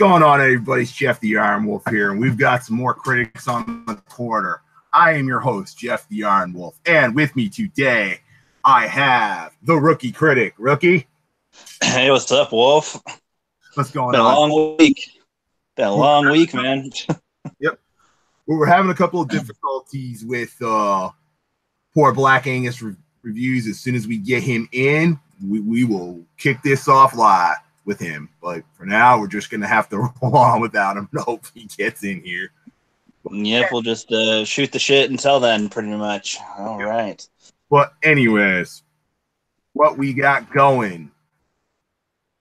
going on, everybody? It's Jeff the Iron Wolf here, and we've got some more critics on the corner. I am your host, Jeff the Iron Wolf, and with me today, I have the Rookie Critic. Rookie? Hey, what's up, Wolf? What's going on? Been a long week. Been a long week, man. Yep. We were having a couple of difficulties with poor Black Angus Reviews. As soon as we get him in, we will kick this off live with him. But for now, we're just going to have to roll on without him and hope he gets in here. Yep, we'll just shoot the shit until then, pretty much. All right. But anyways, what we got going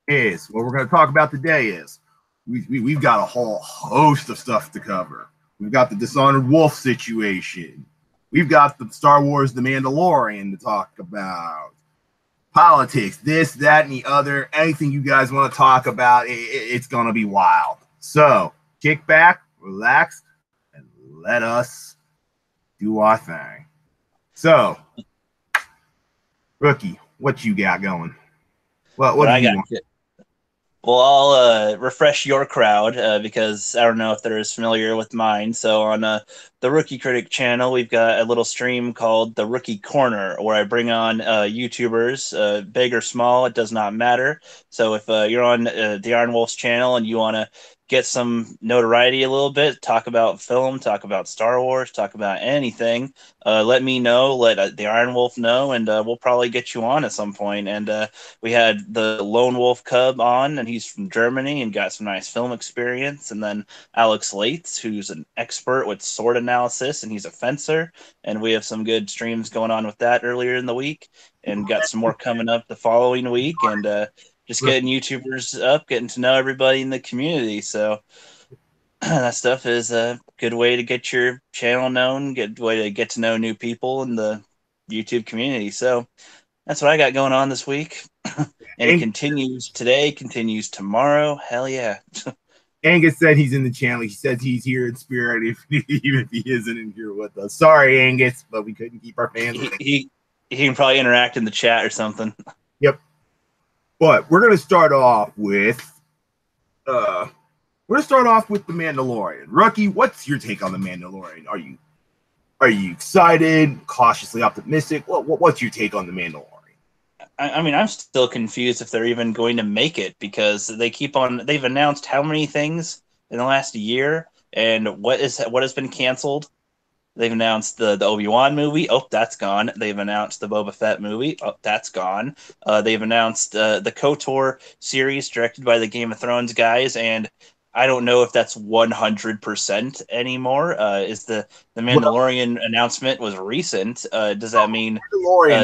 is, what we're going to talk about today is, we've got a whole host of stuff to cover. We've got the Dishonored Wolf situation. We've got the Star Wars The Mandalorian to talk about. Politics, this, that, and the other. Anything you guys want to talk about, it's going to be wild. So, kick back, relax, and let us do our thing. So, Rookie, what you got going? What do you want? Well, I'll refresh your crowd because I don't know if they're as familiar with mine. So on the Rookie Critic channel, we've got a little stream called the Rookie Corner, where I bring on YouTubers, big or small, it does not matter. So if you're on the Iron Wolf's channel and you want to get some notoriety a little bit, talk about film, talk about Star Wars, talk about anything, let me know, let the Iron Wolf know, and we'll probably get you on at some point. And we had the Lone Wolf Cub on, and he's from Germany and got some nice film experience. And then Alex Lates, who's an expert with sword analysis, and he's a fencer. And we have some good streams going on with that earlier in the week, and got some more coming up the following week. And just getting YouTubers up, getting to know everybody in the community. So that stuff is a good way to get your channel known, good way to get to know new people in the YouTube community. So that's what I got going on this week. And it continues today, continues tomorrow. Hell yeah. Angus said he's in the channel. He says he's here in spirit, even if he isn't in here with us. Sorry, Angus, but we couldn't keep our fans. He can probably interact in the chat or something. Yep. But we're gonna start off with The Mandalorian. Rookie, what's your take on The Mandalorian? Are you excited, cautiously optimistic? What's your take on The Mandalorian? I mean, I'm still confused if they're even going to make it, because they've announced how many things in the last year, and what has been canceled. They've announced the Obi-Wan movie. Oh, that's gone. They've announced the Boba Fett movie. Oh, that's gone. They've announced the KOTOR series directed by the Game of Thrones guys, and I don't know if that's 100% anymore. Is the Mandalorian announcement was recent? Does that mean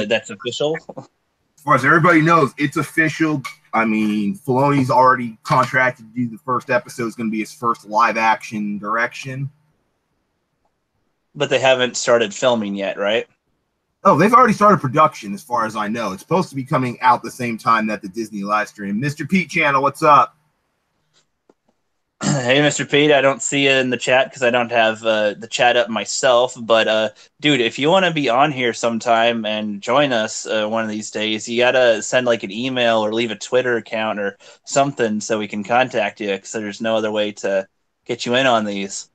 that's official? As far as everybody knows, it's official. I mean, Filoni's already contracted to do the first episode. It's going to be his first live-action direction. But they haven't started filming yet, right? Oh, they've already started production, as far as I know. It's supposed to be coming out the same time that the Disney live stream. Mr. Pete Channel, what's up? Hey, Mr. Pete, I don't see you in the chat because I don't have the chat up myself. But, dude, if you want to be on here sometime and join us one of these days, you got to send like an email or leave a Twitter account or something so we can contact you, because there's no other way to get you in on these.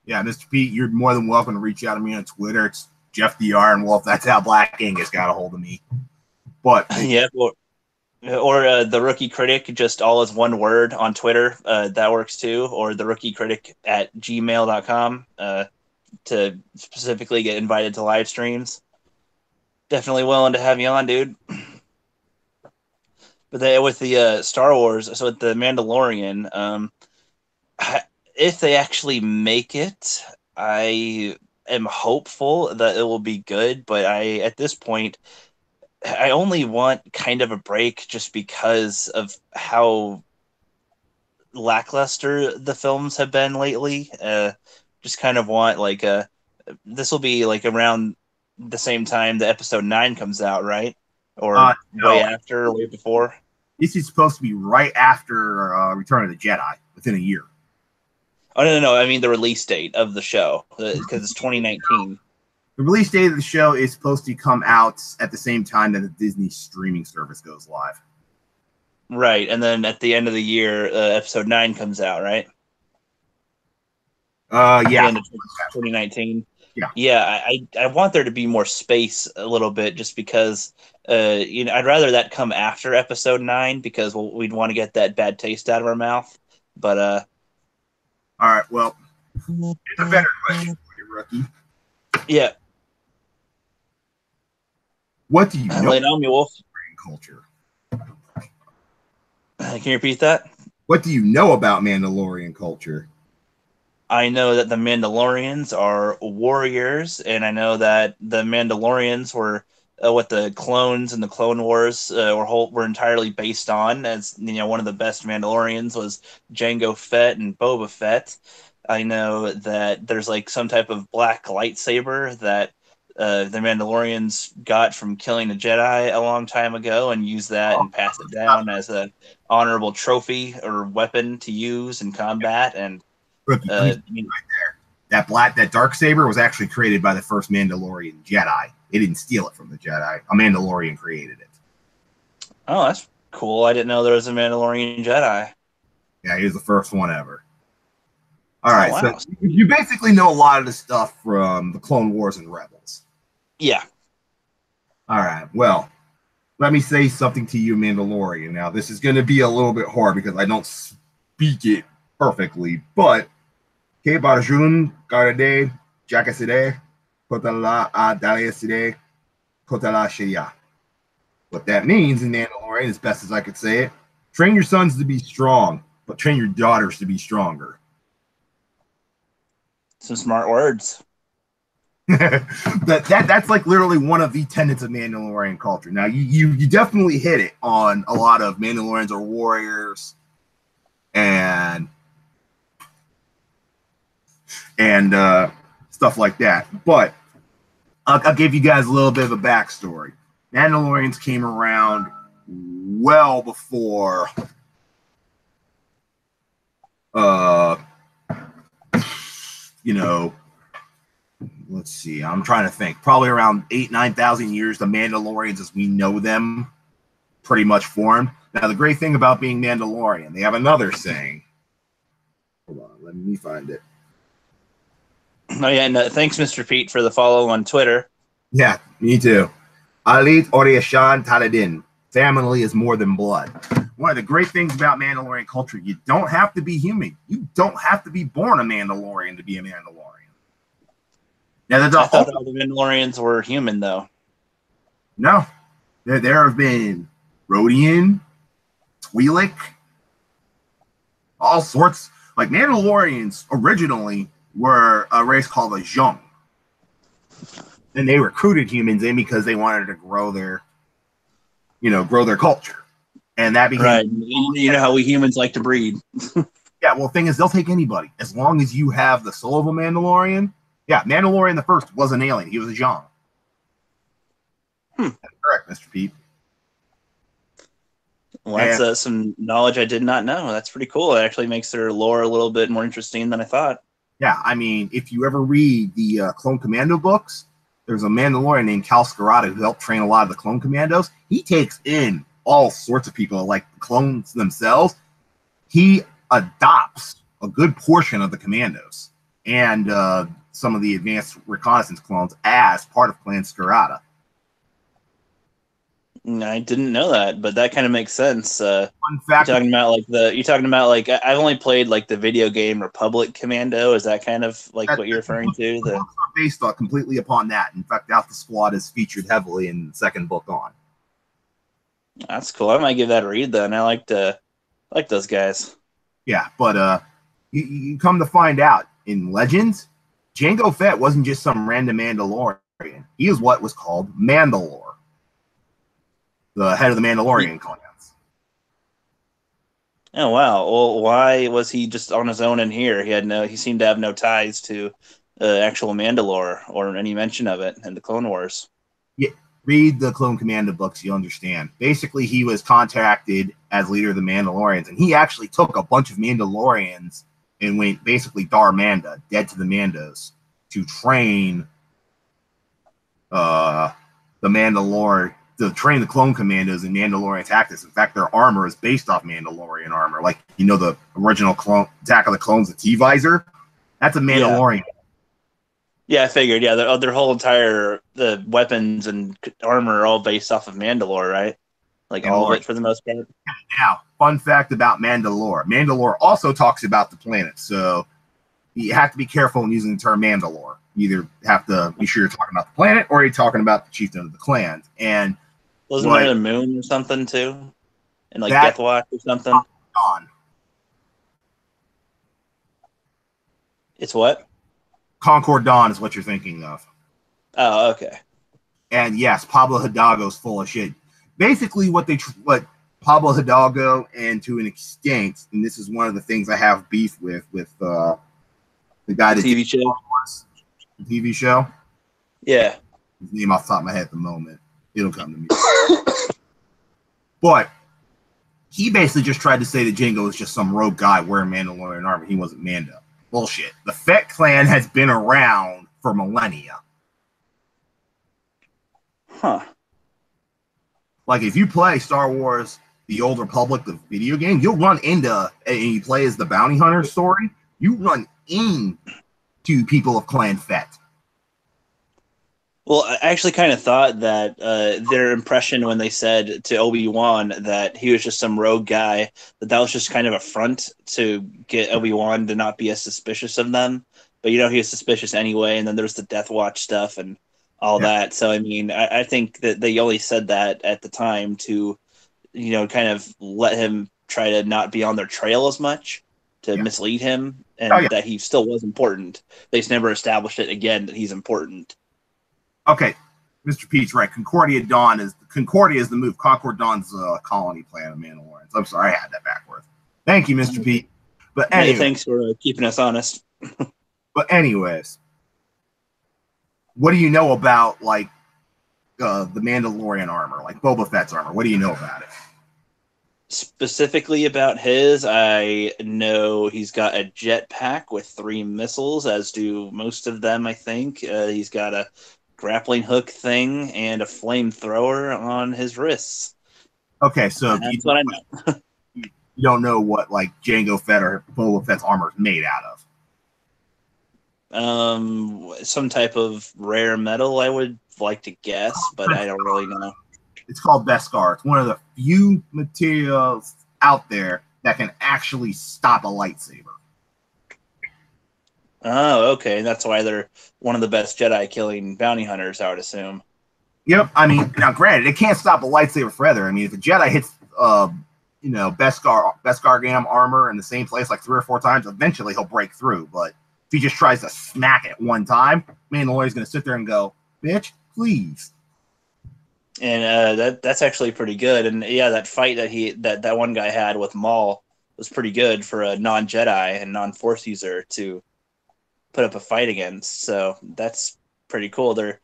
Yeah, Mr. Pete, you're more than welcome to reach out to me on Twitter. It's Jeff the Iron Wolf. That's how Black Angus got a hold of me. But yeah, or the Rookie Critic, just all as one word on Twitter. That works too. Or the Rookie Critic at gmail.com to specifically get invited to live streams. Definitely willing to have you on, dude. But with the Star Wars, so with the Mandalorian, if they actually make it, I am hopeful that it will be good. But at this point, I only want kind of a break, just because of how lackluster the films have been lately. Just kind of want this will be like around the same time the episode 9 comes out, right? Or way after, or way before? This is supposed to be right after Return of the Jedi, within a year. Oh, no. I mean the release date of the show, because it's 2019. The release date of the show is supposed to come out at the same time that the Disney streaming service goes live. Right, and then at the end of the year, episode 9 comes out, right? The Yeah. end of 2019. Yeah. Yeah, I want there to be more space a little bit, just because I'd rather that come after episode 9, because we'd want to get that bad taste out of our mouth. But All right. Well, it's a better question for you, Rookie. yeah, What do you know lay it about on me, Wolf. culture? Can you repeat that? What do you know about Mandalorian culture? I know that the Mandalorians are warriors, and I know that the Mandalorians were what the clones and the Clone Wars were entirely based on. As one of the best Mandalorians was Jango Fett and Boba Fett. I know that there's like some type of black lightsaber that the Mandalorians got from killing a Jedi a long time ago, and used that and passed it down as a honorable trophy or weapon to use in combat. And Rookie, let me right there. That dark saber was actually created by the first Mandalorian Jedi. They didn't steal it from the Jedi. A Mandalorian created it. Oh, that's cool. I didn't know there was a Mandalorian Jedi. Yeah, he was the first one ever. All right, wow. So you basically know a lot of the stuff from the Clone Wars and Rebels. Yeah. All right, well, let me say something to you, Mandalorian. Now, this is going to be a little bit hard because I don't speak it perfectly, but Ke Barjun Garde Jakaside Kotala Adaliaside Kotala Shaya. What that means in Mandalorian, as best as I could say it, train your sons to be strong, but train your daughters to be stronger. Some smart words. That's like literally one of the tenets of Mandalorian culture. Now, you definitely hit it on a lot of Mandalorians are warriors and stuff like that. But I'll give you guys a little bit of a backstory. Mandalorians came around well before let's see, I'm trying to think, probably around 9,000 years the Mandalorians as we know them pretty much formed. Now the great thing about being Mandalorian, they have another saying. Hold on, let me find it. Oh yeah, and thanks, Mr. Pete, for the follow on Twitter. Yeah, me too. Alit Oriashan Taladin. Family is more than blood. One of the great things about Mandalorian culture, you don't have to be human. You don't have to be born a Mandalorian to be a Mandalorian. Now, I thought all the Mandalorians were human, though. No. There have been Rodian, Twi'lek, all sorts. Like, Mandalorians originally were a race called the Zhong. And they recruited humans in because they wanted to grow their culture. And that became... Right. You know how we humans like to breed. Yeah, well, the thing is, they'll take anybody. As long as you have the soul of a Mandalorian. Yeah, Mandalorian the First was an alien. He was a Zhong. That's correct, Mr. Pete. Well, that's some knowledge I did not know. That's pretty cool. It actually makes their lore a little bit more interesting than I thought. Yeah, I mean, if you ever read the Clone Commando books, there's a Mandalorian named Cal Scarata who helped train a lot of the Clone Commandos. He takes in all sorts of people, like the clones themselves. He adopts a good portion of the Commandos and some of the advanced reconnaissance clones as part of Clan Scarata. I didn't know that, but that kind of makes sense. Fun fact: you're talking about like I've only played like the video game Republic Commando. Is that kind of like what you're referring to? The books are based completely upon that. In fact, Alpha Squad is featured heavily in the second book on. That's cool. I might give that a read then. I like those guys. Yeah, but you come to find out in Legends, Jango Fett wasn't just some random Mandalorian. He is what was called Mandalore, the head of the Mandalorian clans. Oh wow! Well, why was he just on his own in here? He seemed to have no ties to actual Mandalore or any mention of it in the Clone Wars. Yeah, read the Clone Commando books, you'll understand. Basically, he was contacted as leader of the Mandalorians, and he actually took a bunch of Mandalorians and went basically Darmanda, dead to the Mandos, to train the Mandalore to train the clone commandos in Mandalorian tactics. In fact, their armor is based off Mandalorian armor. Like, you know, the original clone Attack of the Clones, the T-visor? That's a Mandalorian. Yeah, I figured. Yeah, their whole entire the weapons and armor are all based off of Mandalore, right? Like all of it for the most part. Now, fun fact about Mandalore. Mandalore also talks about the planet, so you have to be careful in using the term Mandalore. You either have to be sure you're talking about the planet or you're talking about the chieftain of the clan. And wasn't there a moon or something too? And like Death Watch or something? Dawn. It's what? Concord Dawn is what you're thinking of. Oh, okay. And yes, Pablo Hidalgo's full of shit. Basically, what Pablo Hidalgo, and to an extent, and this is one of the things I have beef with the guy that TV show. The TV show. Yeah. His name off the top of my head at the moment. It'll come to me. But he basically just tried to say that Jango was just some rogue guy wearing Mandalorian armor. He wasn't Mando. Bullshit. The Fett clan has been around for millennia. Huh. Like, if you play Star Wars The Old Republic, the video game, you'll run into, and you play as the bounty hunter story, you run into people of Clan Fett. Well, I actually kind of thought that their impression when they said to Obi-Wan that he was just some rogue guy, that was just kind of a front to get Obi-Wan to not be as suspicious of them. But, you know, he was suspicious anyway, and then there's the Death Watch stuff and all that. So, I mean, I think that they only said that at the time to, you know, kind of let him try to not be on their trail as much, to mislead him, and that he still was important. They just never established it again that he's important. Okay, Mr. Pete's right. Concordia is the move. Concord Dawn's colony plan of Mandalorians. I'm sorry, I had that backwards. Thank you, Mr. Pete. But anyway, thanks for keeping us honest. But anyways, what do you know about like the Mandalorian armor, like Boba Fett's armor? What do you know about it? Specifically about his, I know he's got a jetpack with 3 missiles, as do most of them, I think. He's got a grappling hook thing and a flamethrower on his wrists. Okay, so that's what I know. You don't know what like Jango Fett or Boba Fett's armor is made out of. Some type of rare metal, I would like to guess, but I don't really know. It's called Beskar. It's one of the few materials out there that can actually stop a lightsaber. Oh, okay. That's why they're one of the best Jedi killing bounty hunters, I would assume. Yep. I mean, now granted, it can't stop a lightsaber forever. I mean, if a Jedi hits, Beskar Gam armor in the same place like 3 or 4 times, eventually he'll break through. But if he just tries to smack it one time, Mandalorian's going to sit there and go, "Bitch, please." And that's actually pretty good. And yeah, that fight that one guy had with Maul was pretty good for a non-Jedi and non-Force user to put up a fight against. So that's pretty cool. They're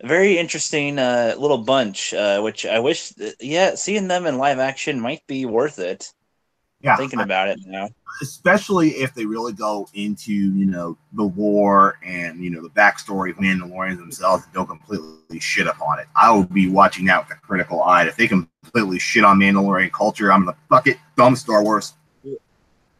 a very interesting little bunch, which I wish, seeing them in live action might be worth it. Yeah, thinking about it now. Especially if they really go into, the war and, the backstory of Mandalorians themselves and don't completely shit upon it. I will be watching that with a critical eye. If they completely shit on Mandalorian culture, I'm going to fuck it, dumb Star Wars.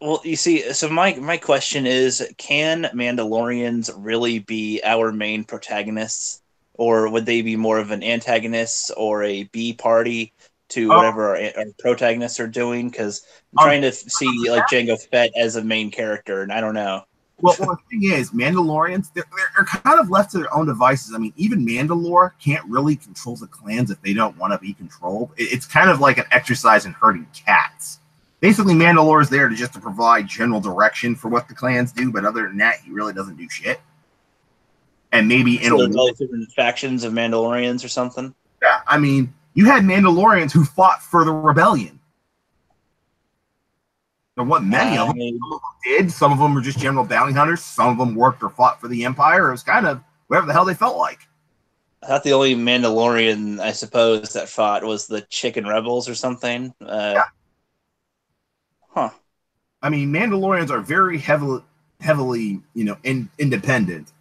Well, you see, so my question is, can Mandalorians really be our main protagonists? Or would they be more of an antagonist or a B party to whatever our protagonists are doing? Because I'm trying to see like Jango Fett as a main character, and I don't know. Well, the thing is, Mandalorians, they're kind of left to their own devices. I mean, even Mandalore can't really control the clans if they don't want to be controlled. It's kind of like an exercise in herding cats. Basically, Mandalore is there to provide general direction for what the clans do, but other than that, he really doesn't do shit. And maybe in all different factions of Mandalorians or something. Yeah, I mean, you had Mandalorians who fought for the rebellion. There weren't many of them. Some of them did. Some of them were just general bounty hunters. Some of them worked or fought for the Empire. It was kind of whatever the hell they felt like. I thought the only Mandalorian, I suppose, that fought was the Chicken Rebels or something. Yeah. Huh. I mean, Mandalorians are very heavily, independent.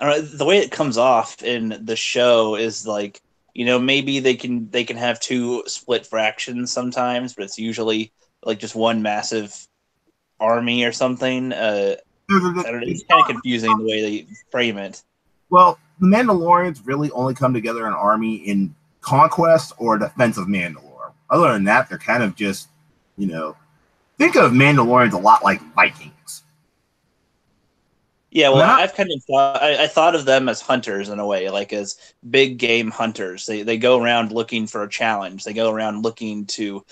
I don't know, the way it comes off in the show is like, maybe they can have two split fractions sometimes, but it's usually like just one massive army or something. I don't know. It's kind of confusing the way they frame it. Well, the Mandalorians really only come together in an army in conquest or defense of Mandalore. Other than that, they're kind of just, think of Mandalorians a lot like Vikings. Yeah, well, I've kind of thought I thought of them as hunters in a way, like as big game hunters. They go around looking for a challenge. They go around looking to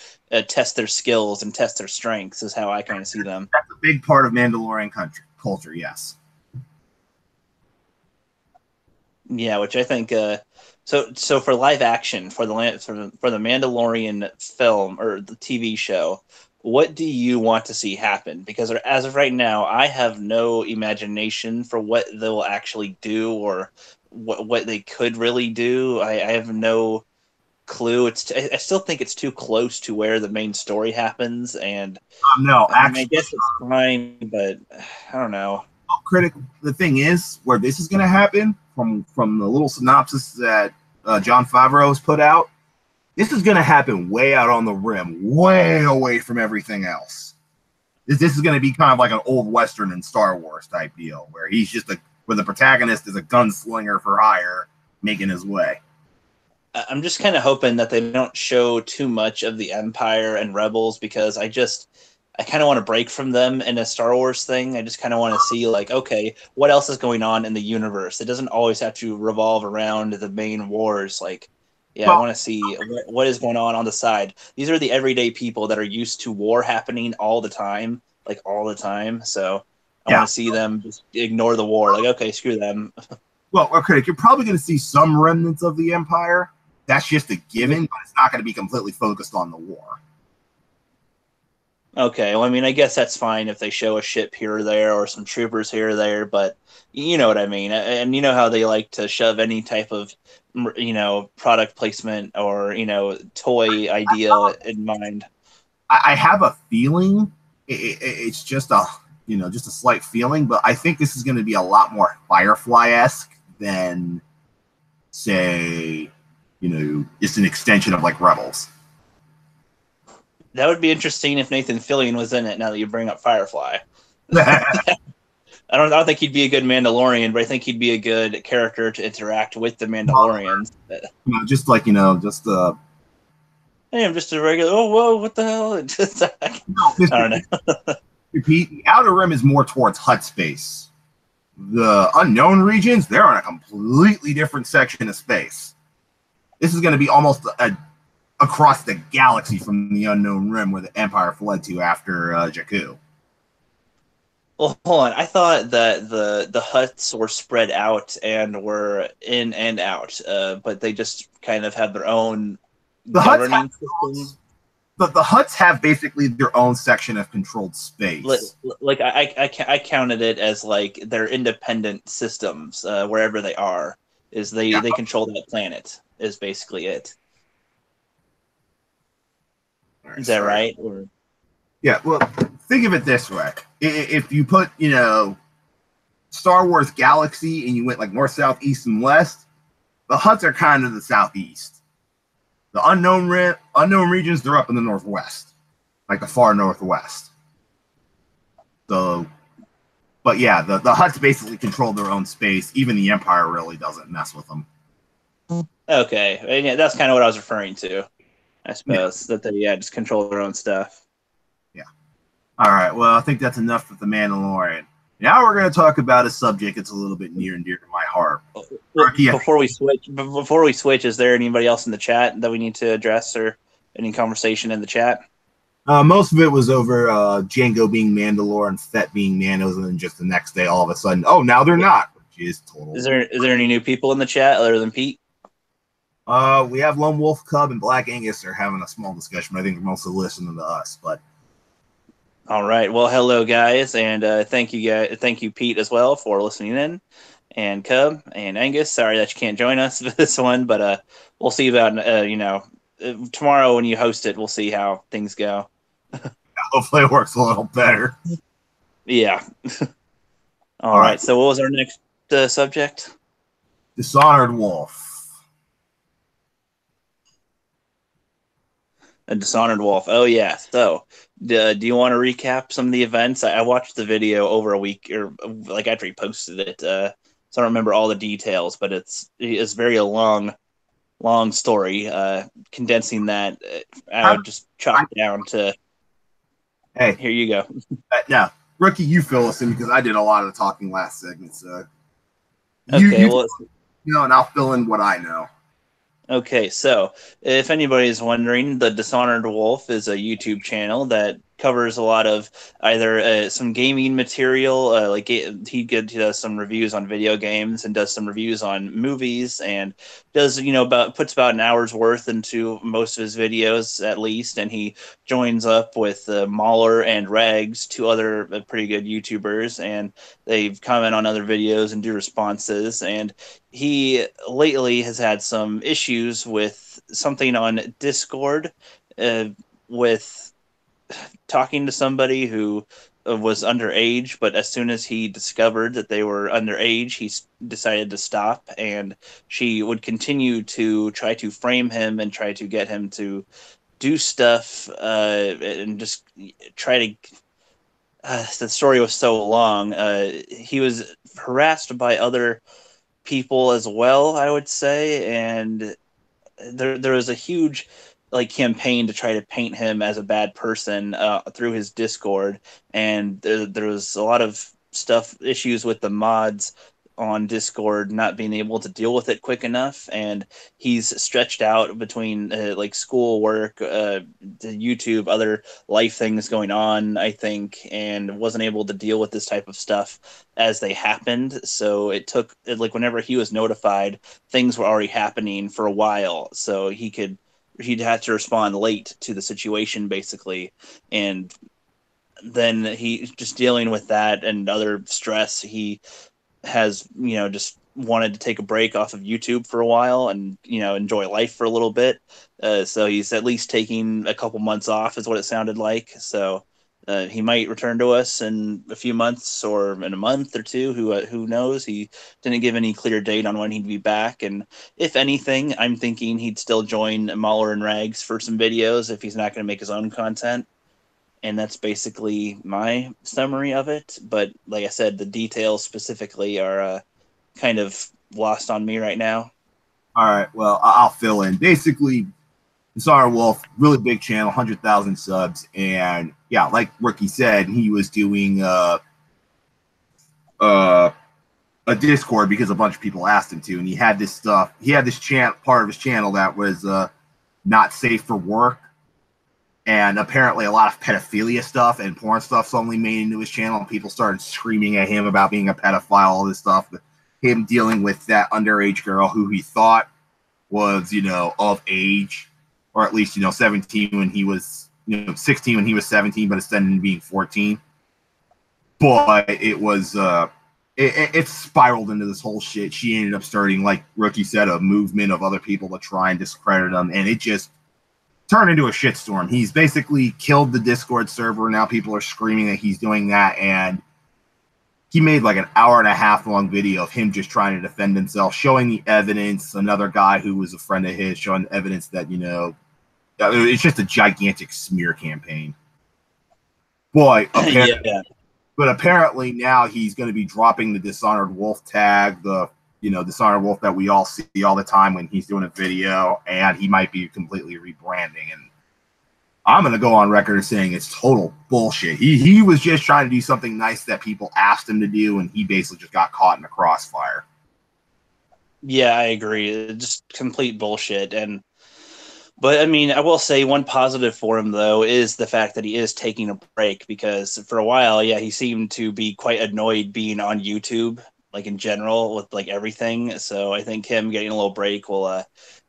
test their skills and test their strengths. Is how I kind of see them. That's a big part of Mandalorian culture. Yes. Yeah, which I think. So for live action for the Mandalorian film or the TV show, what do you want to see happen? Because as of right now, I have no imagination for what they'll actually do or what they could really do. I have no clue. I still think it's too close to where the main story happens, and no, actually, I guess it's fine, but I don't know. Critic, the thing is, where this is going to happen from the little synopsis that Jon Favreau has put out, this is going to happen way out on the rim, way away from everything else. This is going to be kind of like an old Western in Star Wars type deal, where he's just where the protagonist is a gunslinger for hire, making his way. I'm just kind of hoping that they don't show too much of the Empire and Rebels, because I kind of want to break from them in a Star Wars thing. I just kind of want to see, like, okay, what else is going on in the universe? It doesn't always have to revolve around the main wars. Like, yeah, I want to see what is going on the side. These are the everyday people that are used to war happening all the time, like all the time. So I want to see them just ignore the war. Like, okay, screw them. Well, okay, you're probably going to see some remnants of the Empire. That's just a given, but it's not going to be completely focused on the war. Okay, well, I mean, I guess that's fine if they show a ship here or there or some troopers here or there, but you know what I mean. And you know how they like to shove any type of, product placement or, toy idea in mind. I have a feeling it's just a slight feeling, but I think this is going to be a lot more Firefly-esque than, say, just an extension of like Rebels. That would be interesting if Nathan Fillion was in it. Now that you bring up Firefly, I don't think he'd be a good Mandalorian, but I think he'd be a good character to interact with the Mandalorians. Just like hey, I'm just a regular. Oh, whoa! What the hell? I don't know. Repeat. The Outer Rim is more towards Hutt space. The unknown regions, they're on a completely different section of space. This is going to be almost across the galaxy from the unknown rim where the Empire fled to after Jakku. Well, hold on. I thought that the Hutts were spread out and were in and out, but they just kind of have their own governing system. The Hutts have basically their own section of controlled space. Like I counted it as like their independent systems, wherever they are. They control that planet is basically it. Is that right? Or yeah, well, think of it this way. If you put, Star Wars Galaxy and you went like north, south, east, and west, the Hutts are kind of the southeast. The unknown regions, they're up in the northwest, like the far northwest. So, but yeah, the Hutts basically control their own space. Even the Empire really doesn't mess with them. Okay, and yeah, that's kind of what I was referring to. I suppose that they just control their own stuff. Yeah. All right. Well, I think that's enough with the Mandalorian. Now we're going to talk about a subject that's a little bit near and dear to my heart. Before we switch, is there anybody else in the chat that we need to address or any conversation in the chat? Most of it was over Jango being Mandalore and Fett being Mandos, and then just the next day, all of a sudden, oh, now they're not, which is total. Is there any new people in the chat other than Pete? We have Lone Wolf Cub and Black Angus are having a small discussion, but I think they're mostly listening to us. But all right, well, hello guys, and thank you Pete as well for listening in, and Cub and Angus. Sorry that you can't join us for this one, but we'll see about tomorrow when you host it. We'll see how things go. Hopefully, it works a little better. Yeah. All right. So, what was our next subject? Dishonored Wolf. A Dishonored Wolf. Oh yeah. So, do you want to recap some of the events? I watched the video over a week or like after he posted it. So I don't remember all the details, but it's very long story. Condensing that, I would just chop it down to. Hey, here you go. Now, Rookie, you fill us in because I did a lot of the talking last segment. So Okay, and I'll fill in what I know. Okay, so if anybody's wondering, the Dishonored Wolf is a YouTube channel that covers a lot of either some gaming material, like he does some reviews on video games and does some reviews on movies, and does puts about an hour's worth into most of his videos at least, and he joins up with Mahler and Rags, two other pretty good YouTubers, and they comment on other videos and do responses, and he lately has had some issues with something on Discord, with talking to somebody who was underage, but as soon as he discovered that they were underage, he decided to stop, and she would continue to try to frame him and try to get him to do stuff, and just try to. The story was so long. He was harassed by other people as well, I would say, and there was a huge like campaign to try to paint him as a bad person through his Discord, and there was a lot of issues with the mods on Discord not being able to deal with it quick enough, and he's stretched out between like school work, YouTube, other life things going on, I think, and wasn't able to deal with this type of stuff as they happened. So it took like whenever he was notified, things were already happening for a while, so he'd have to respond late to the situation basically, and then he just dealing with that and other stress. He has just wanted to take a break off of YouTube for a while and enjoy life for a little bit. So he's at least taking a couple months off, is what it sounded like. So he might return to us in a few months or in a month or two. Who knows? He didn't give any clear date on when he'd be back. And if anything, I'm thinking he'd still join Mahler and Rags for some videos if he's not going to make his own content. And that's basically my summary of it. But like I said, the details specifically are kind of lost on me right now. All right, well, I'll fill in. Basically, Dishonored Wolf, really big channel, 100,000 subs, and yeah, like Rookie said, he was doing a Discord because a bunch of people asked him to, and he had this stuff. He had this part of his channel that was not safe for work. And apparently a lot of pedophilia stuff and porn stuff suddenly made into his channel, and people started screaming at him about being a pedophile, all this stuff. Him dealing with that underage girl who he thought was, of age, or at least, 17 when he was, 16 when he was 17, but instead of being 14. But it was, it spiraled into this whole shit. She ended up starting, like Rookie said, a movement of other people to try and discredit him, and it just turned into a shitstorm. He's basically killed the Discord server. Now people are screaming that he's doing that, and he made like an hour and a half long video of him just trying to defend himself, showing the evidence. Another guy who was a friend of his showing evidence that, it's just a gigantic smear campaign. Boy, but apparently now he's going to be dropping the Dishonored Wolf tag, the Dishonored Wolf that we all see all the time when he's doing a video, and he might be completely rebranding. And I'm going to go on record as saying it's total bullshit. He was just trying to do something nice that people asked him to do, and he basically just got caught in the crossfire. Yeah, I agree. Just complete bullshit. But I mean, I will say one positive for him though is the fact that he is taking a break, because for a while, yeah, he seemed to be quite annoyed being on YouTube, like in general with like everything. So I think him getting a little break will,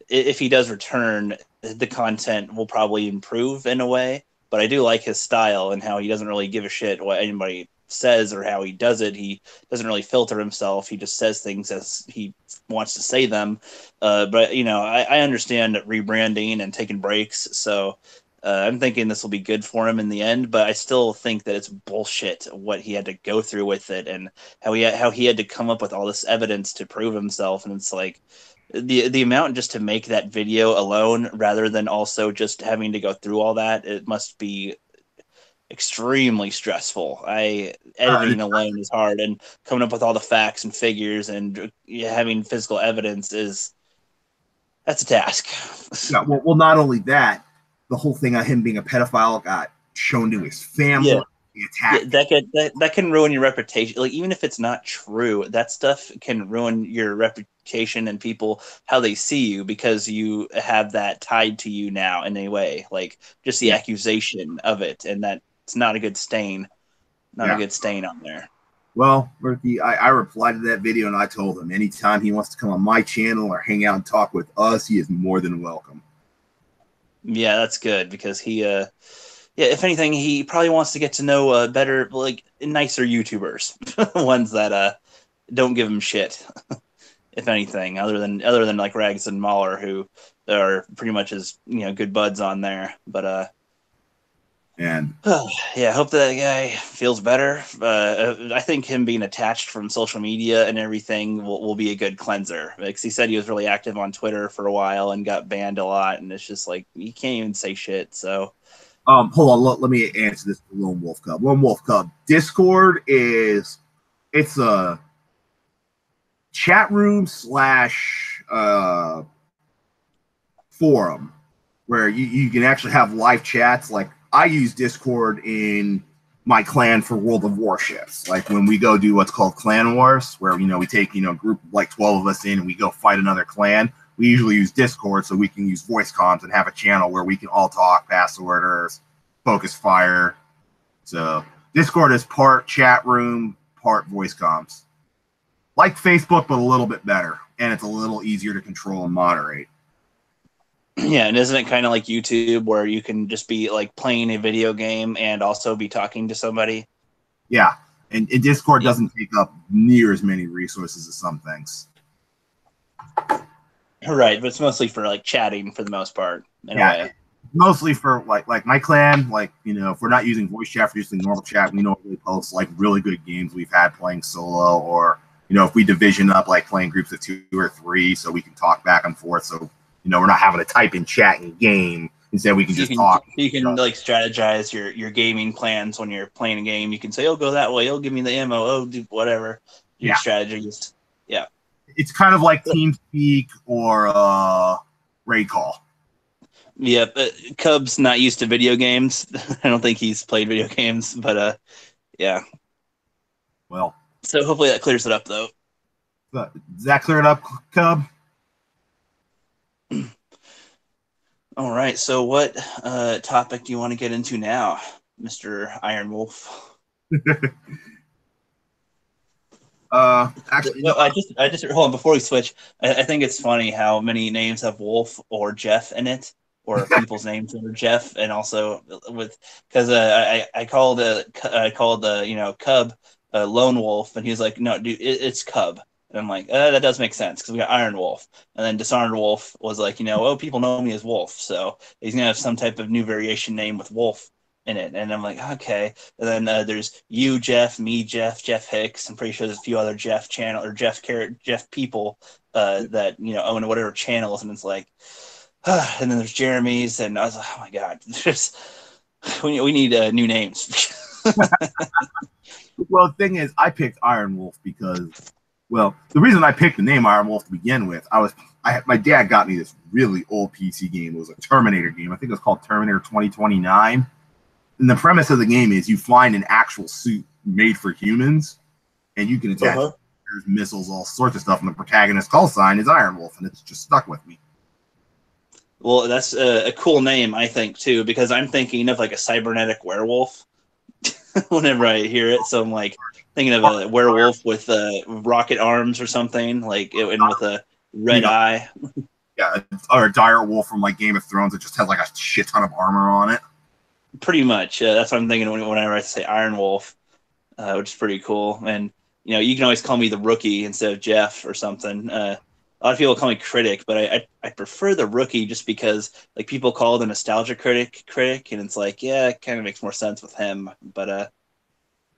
if he does return, the content will probably improve in a way. But I do like his style and how he doesn't really give a shit what anybody says or how he does it. He doesn't really filter himself. He just says things as he wants to say them. But I understand rebranding and taking breaks. So I'm thinking this will be good for him in the end. But I still think that it's bullshit what he had to go through with it, and how he had to come up with all this evidence to prove himself. And it's like, the amount just to make that video alone, rather than also just having to go through all that, it must be extremely stressful. Editing alone is hard, and coming up with all the facts and figures and having physical evidence that's a task. Yeah, well, not only that, the whole thing on him being a pedophile got shown to his family. Yeah. Yeah, that can ruin your reputation. Like, even if it's not true, that stuff can ruin your reputation and people how they see you, because you have that tied to you now in a way. Like, just the accusation of it, and that it's not a good stain. Not a good stain on there. Well, Rookie, I replied to that video and I told him anytime he wants to come on my channel or hang out and talk with us, he is more than welcome. Yeah, that's good, because he if anything, he probably wants to get to know better, like nicer YouTubers, ones that don't give him shit. If anything, other than like Rags and Mahler, who are pretty much his good buds on there. But and yeah, I hope that guy feels better. I think him being attached from social media and everything will be a good cleanser. Because he said he was really active on Twitter for a while and got banned a lot, and it's just like you can't even say shit. So. Hold on. Let me answer this to Lone Wolf Cub. Lone Wolf Cub. Discord it's a chat room / forum where you can actually have live chats. Like, I use Discord in my clan for World of Warships. Like, when we go do what's called Clan Wars, where we take a group of like 12 of us in and we go fight another clan. We usually use Discord so we can use voice comms and have a channel where we can all talk, pass orders, focus fire. So Discord is part chat room, part voice comms. Like Facebook, but a little bit better. And it's a little easier to control and moderate. Yeah, and isn't it kind of like YouTube, where you can just be like playing a video game and also be talking to somebody? Yeah, and Discord doesn't take up near as many resources as some things. Right, but it's mostly for like chatting for the most part. In a way. Mostly for like my clan. Like, if we're not using voice chat, we're using normal chat. We normally post like really good games we've had playing solo, or if we division up, like playing groups of 2 or 3, so we can talk back and forth. So we're not having to type in chat in game. Instead, we can just talk. You can like strategize your gaming plans when you're playing a game. You can say, "Oh, go that way. Oh, give me the ammo. Oh, do whatever." Your strategies. Yeah. It's kind of like TeamSpeak or Raid Call. Yeah, but Cub's not used to video games. I don't think he's played video games, but yeah. Well, so hopefully that clears it up, though. Does that clear it up, Cub? All right. So what topic do you want to get into now, Mr. Iron Wolf? Actually, I just hold on before we switch. I think it's funny how many names have Wolf or Jeff in it, or people's names are Jeff, and also because I called Cub Lone Wolf, and he was like, "No, dude, it's Cub." And I'm like, that does make sense, because we got Iron Wolf. And then Dishonored Wolf was like, people know me as Wolf, so he's gonna have some type of new variation name with Wolf in it. And I'm like, okay. And then there's you, Jeff, me, Jeff Hicks. I'm pretty sure there's a few other Jeff channel or Jeff people that own whatever channels, and it's like, and then there's Jeremy's, and I was like, oh my god, we need new names. Well, the thing is, I picked Iron Wolf because, well, the reason I picked the name Iron Wolf to begin with, my dad got me this really old PC game. It was a Terminator game. I think it was called Terminator 2029. And the premise of the game is you find an actual suit made for humans, and you can attach missiles, all sorts of stuff. And the protagonist call sign is Iron Wolf, and it's just stuck with me. Well, that's a cool name, I think, too, because I'm thinking of like a cybernetic werewolf whenever I hear it. So I'm like thinking of a werewolf with rocket arms or something, like, and with a red eye. Yeah, or a dire wolf from like Game of Thrones that just has like a shit ton of armor on it. Pretty much. That's what I'm thinking whenever I say Iron Wolf, which is pretty cool. And you can always call me the Rookie instead of Jeff or something. A lot of people call me Critic, but I prefer the Rookie just because like people call the Nostalgia Critic, and it's like, yeah, it kind of makes more sense with him. But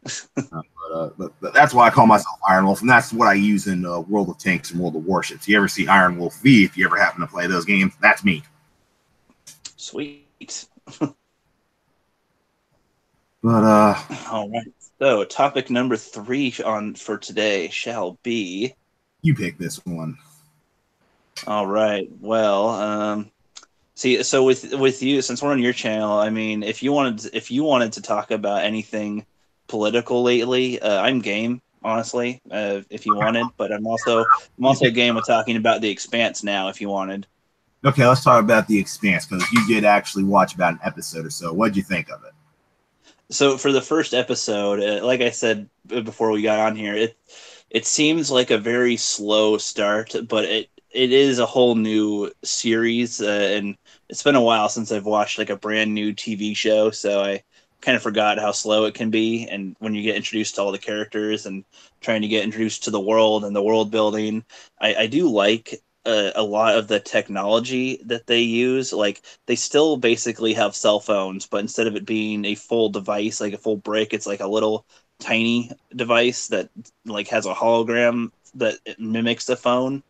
But that's why I call myself Iron Wolf, and that's what I use in World of Tanks and World of Warships. You ever see Iron Wolf V? If you ever happen to play those games, that's me. Sweet. But all right. So topic number 3 for today shall be. You pick this one. All right. Well, see, so with you, since we're on your channel, I mean, if you wanted to talk about anything political lately, I'm game, honestly. If you wanted, but I'm also game with talking about The Expanse now. If you wanted. Okay, let's talk about The Expanse, because you did actually watch about an episode or so. What'd you think of it? So for the first episode, like I said before we got on here, it seems like a very slow start, but it is a whole new series, and it's been a while since I've watched like a brand new TV show, so I kind of forgot how slow it can be. And when you get introduced to all the characters and trying to get introduced to the world and the world building, I do like a lot of the technology that they use. Like they still basically have cell phones, but instead of it being a full device, like a full brick, it's like a little tiny device that like has a hologram that mimics the phone.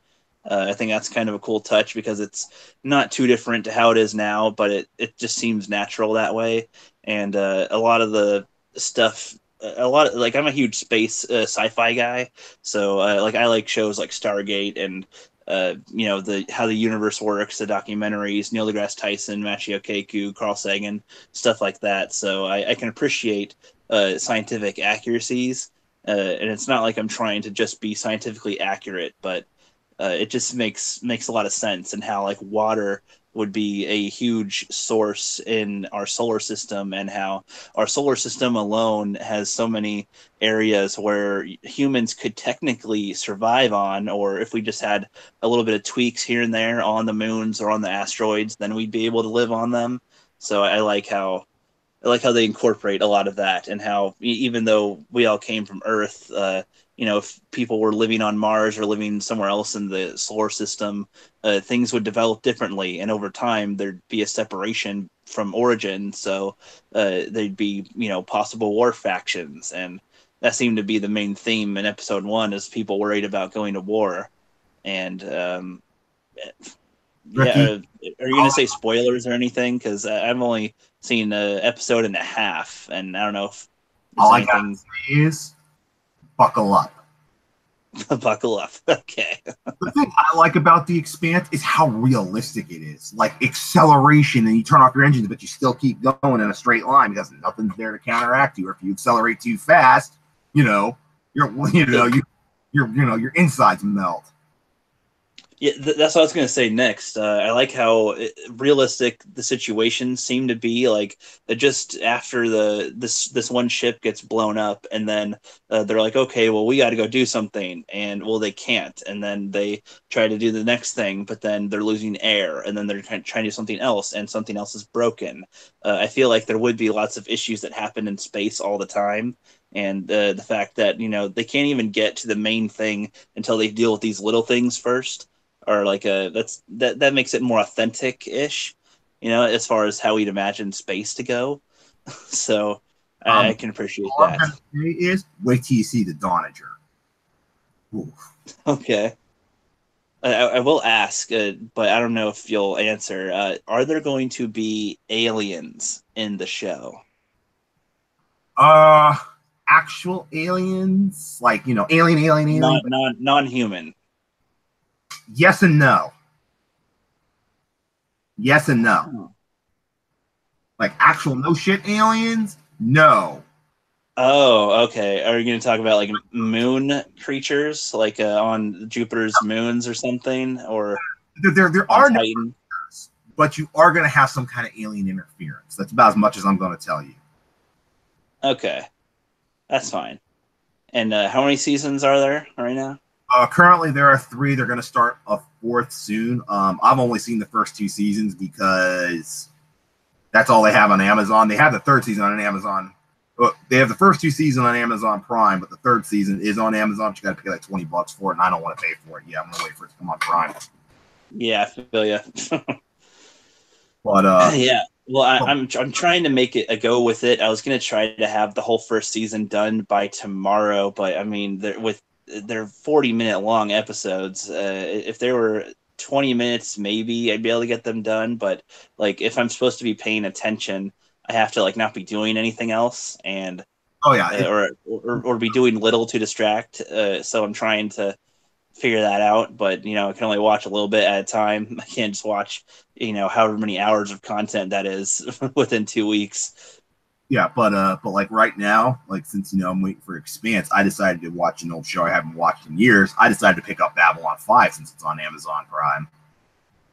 I think that's kind of a cool touch because it's not too different to how it is now, but it just seems natural that way. And a lot of the stuff, a lot of, like I'm a huge space sci-fi guy, so like I like shows like Stargate and you know the how the universe works, the documentaries, Neil deGrasse Tyson, Machio Keiko, Carl Sagan, stuff like that. So I can appreciate scientific accuracies, and it's not like I'm trying to just be scientifically accurate, but it just makes a lot of sense, and how like water would be a huge source in our solar system, and how our solar system alone has so many areas where humans could technically survive on, or if we just had a little bit of tweaks here and there on the moons or on the asteroids, then we'd be able to live on them. So I like how they incorporate a lot of that, and how even though we all came from Earth, you know, if people were living on Mars or living somewhere else in the solar system, things would develop differently, and over time there'd be a separation from origin. So there'd be, you know, possible war factions, and that seemed to be the main theme in episode 1, is people worried about going to war. And yeah, Ricky, are you gonna say spoilers or anything? Because I've only seen an episode and a half, and I don't know if there's all I gotta anything. say is buckle up. Buckle up. Okay. The thing I like about The Expanse is how realistic it is. Like acceleration, and you turn off your engines, but you still keep going in a straight line because nothing's there to counteract you. Or if you accelerate too fast, you know, your insides melt. Yeah, that's what I was going to say next. I like how realistic the situations seem to be. Like just after this one ship gets blown up, and then they're like, okay, well, we got to go do something, and well, they can't, and then they try to do the next thing, but then they're losing air, and then they're trying to do something else, and something else is broken. I feel like there would be lots of issues that happen in space all the time, and the fact that, you know, they can't even get to the main thing until they deal with these little things first, or like that makes it more authentic ish, you know, as far as how we'd imagine space to go. So I can appreciate All I'm that. gonna say is wait till you see the Donager. Oof. Okay. I will ask, but I don't know if you'll answer. Are there going to be aliens in the show? Uh, Actual aliens, like alien. Non-human. Yes and no. Yes and no. Oh. Like actual no shit aliens? No. Oh, okay. Are you going to talk about like moon creatures, like on Jupiter's moons or something, or There on are no, Titan? but you are going to have some kind of alien interference. That's about as much as I'm going to tell you. Okay, that's fine. And how many seasons are there right now? Currently, there are 3. They're going to start a 4th soon. I've only seen the first 2 seasons because that's all they have on Amazon. They have the 3rd season on Amazon. They have the first 2 seasons on Amazon Prime, but the 3rd season is on Amazon. But you got to pay like $20 for it, and I don't want to pay for it. Yeah, I'm going to wait for it to come on Prime. Yeah, I feel ya. But Yeah. Well, I'm trying to make it a go with it. I was gonna try to have the whole first season done by tomorrow, but I mean, they're 40-minute long episodes. If they were 20 minutes, maybe I'd be able to get them done. But like, if I'm supposed to be paying attention, I have to like not be doing anything else, and Oh yeah, or be doing little to distract. So I'm trying to figure that out, but I can only watch a little bit at a time. I can't just watch however many hours of content that is within 2 weeks. yeah, but like right now, like since I'm waiting for Expanse, I decided to watch an old show I haven't watched in years. I decided to pick up Babylon 5 since it's on Amazon Prime.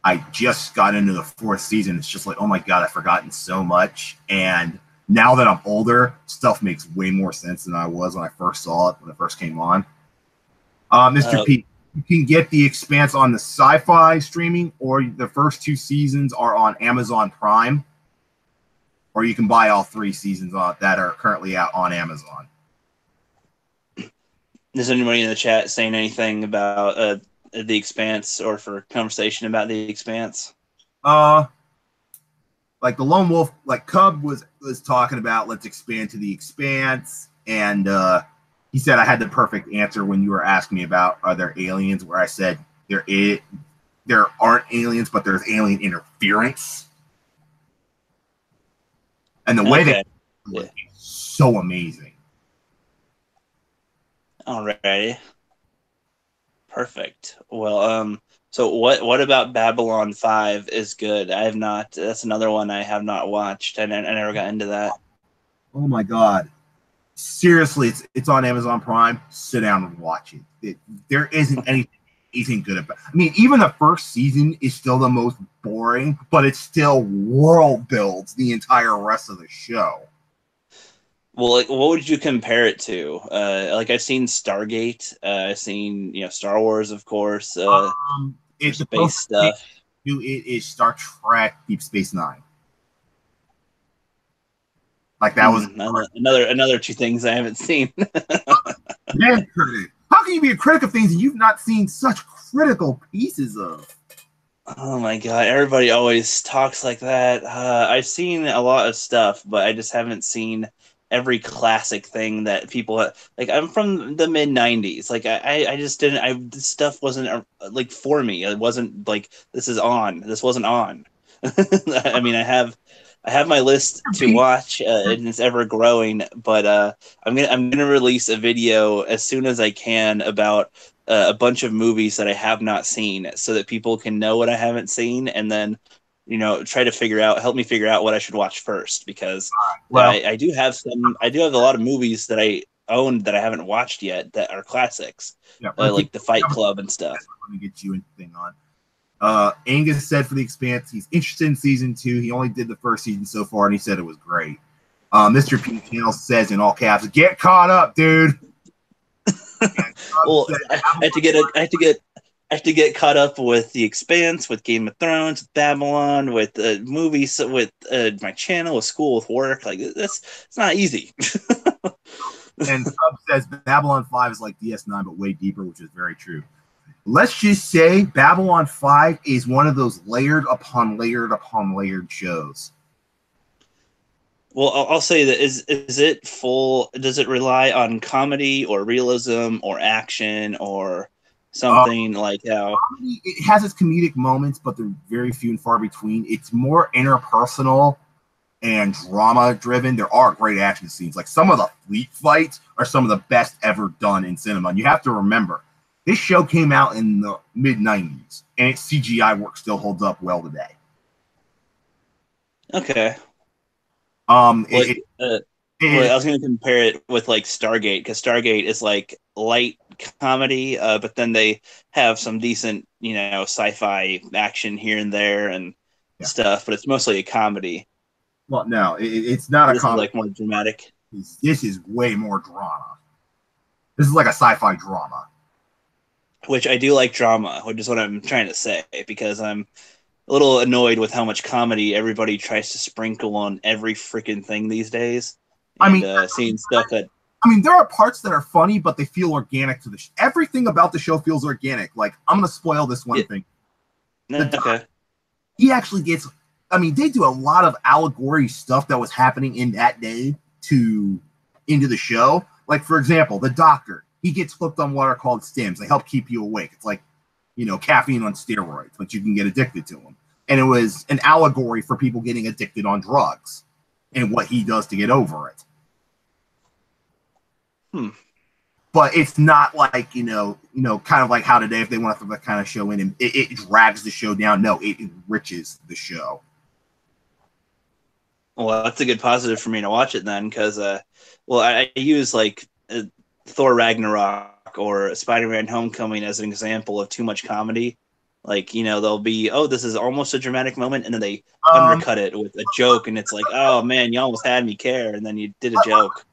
I just got into the 4th season. It's just like, oh my god, I've forgotten so much. And now that I'm older, stuff makes way more sense than I was when I first saw it when it first came on. Mr. P, you can get The Expanse on the Sci-Fi streaming, or the first 2 seasons are on Amazon Prime, or you can buy all 3 seasons that are currently out on Amazon. Is anybody in the chat saying anything about The Expanse, or for conversation about The Expanse? Like the Lone Wolf, like Cub was talking about, let's expand to The Expanse, and he said I had the perfect answer when you were asking me about are there aliens, where I said there aren't aliens, but there's alien interference. And the way they is so amazing. Alrighty. Perfect. Well, so what about Babylon 5 is good? I have not. That's another one I have not watched. I never got into that. Oh my god. Seriously, it's on Amazon Prime. Sit down and watch it. There isn't anything good about it. I mean, even the first season is still the most boring, but it still world builds the entire rest of the show. Well, like, what would you compare it to? Like, I've seen Stargate. I've seen Star Wars, of course. It's space stuff. It is Star Trek Deep Space Nine. Like that was another 2 things I haven't seen. Man, critic. How can you be a critic of things you've not seen such critical pieces of? Oh my god, everybody always talks like that. I've seen a lot of stuff, but I just haven't seen every classic thing that people like. I'm from the mid 90s. Like I just didn't. This stuff wasn't like for me. It wasn't like this wasn't on. I mean, I have my list to watch, and it's ever growing. But I'm gonna release a video as soon as I can about a bunch of movies that I have not seen, so that people can know what I haven't seen, and then try to help me figure out what I should watch first. Because I do have a lot of movies that I own that I haven't watched yet that are classics, like The Fight Club and stuff. Let me get you anything on. Angus said for The Expanse he's interested in season 2. He only did the first season so far, and he said it was great. Mr. P Channel says in all caps, "Get caught up, dude." Well, I have to get caught up with The Expanse, with Game of Thrones, with Babylon, with movies, with my channel, with school, with work. Like it's not easy. And Sub says Babylon 5 is like DS9 but way deeper, which is very true. Let's just say Babylon 5 is one of those layered upon layered upon layered shows. Well, I'll say that is it full? Does it rely on comedy or realism or action or something like how? It has its comedic moments, but they're very few and far between. It's more interpersonal and drama driven. There are great action scenes. Like some of the fleet fights are some of the best ever done in cinema. And you have to remember, this show came out in the mid-90s, and its CGI work still holds up well today. Okay. I was going to compare it with like Stargate, because Stargate is like light comedy, but then they have some decent, sci-fi action here and there and stuff, but it's mostly a comedy. Well, no, it's not a comedy. Is like more dramatic. This is way more drama. This is like a sci-fi drama. Which I do like drama, which is what I'm trying to say, because I'm a little annoyed with how much comedy everybody tries to sprinkle on every freaking thing these days. And, seeing stuff that... I mean, there are parts that are funny, but they feel organic to the show. Everything about the show feels organic. Like, I'm going to spoil this one thing. Okay. He actually gets I mean, they do a lot of allegory stuff that was happening in that day into the show. Like, for example, the doctor, he gets hooked on what are called stims. They help keep you awake. It's like, caffeine on steroids, but you can get addicted to them. And it was an allegory for people getting addicted on drugs and what he does to get over it. But it's not like, kind of like How Today, if they want to throw that kind of show in, and it drags the show down. No, it enriches the show. Well, that's a good positive for me to watch it then, because, I use like Thor Ragnarok or Spider-Man Homecoming as an example of too much comedy. Like, they'll be, oh, this is almost a dramatic moment, and then they undercut it with a joke, and it's like, oh man, you almost had me care, and then you did a joke.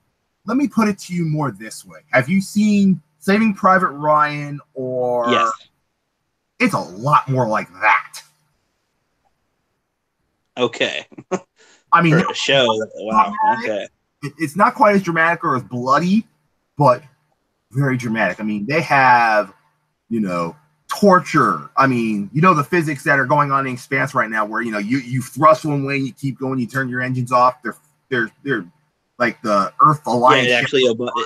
Let me put it to you more this way. Have you seen Saving Private Ryan or... Yes. It's a lot more like that. Okay. I mean... For a show. Wow. Okay. It's not quite as dramatic or as bloody, but very dramatic. I mean, they have, torture. I mean, the physics that are going on in Expanse right now where, you thrust one way and you keep going, you turn your engines off. They're like the Earth Alliance. Yeah,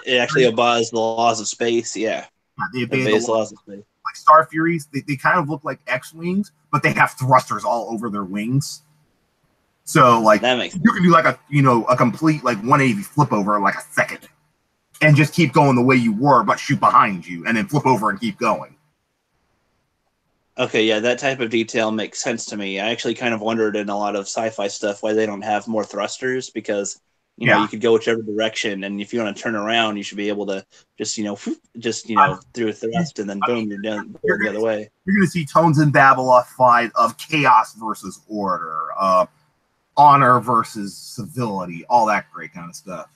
it actually obeys the laws of space. Yeah, they obey the laws of space. Like Star Furies, they kind of look like X-wings, but they have thrusters all over their wings. So like that makes sense. You can do like a complete like 180 flip over in like a second, and just keep going the way you were, but shoot behind you, and then flip over and keep going. Okay, yeah, that type of detail makes sense to me. I actually kind of wondered in a lot of sci-fi stuff why they don't have more thrusters, because you could go whichever direction, and if you want to turn around, you should be able to just through a thrust, and then boom, you're done the other way. You're going to see tones in Babylon fight of chaos versus order, honor versus civility, all that great kind of stuff.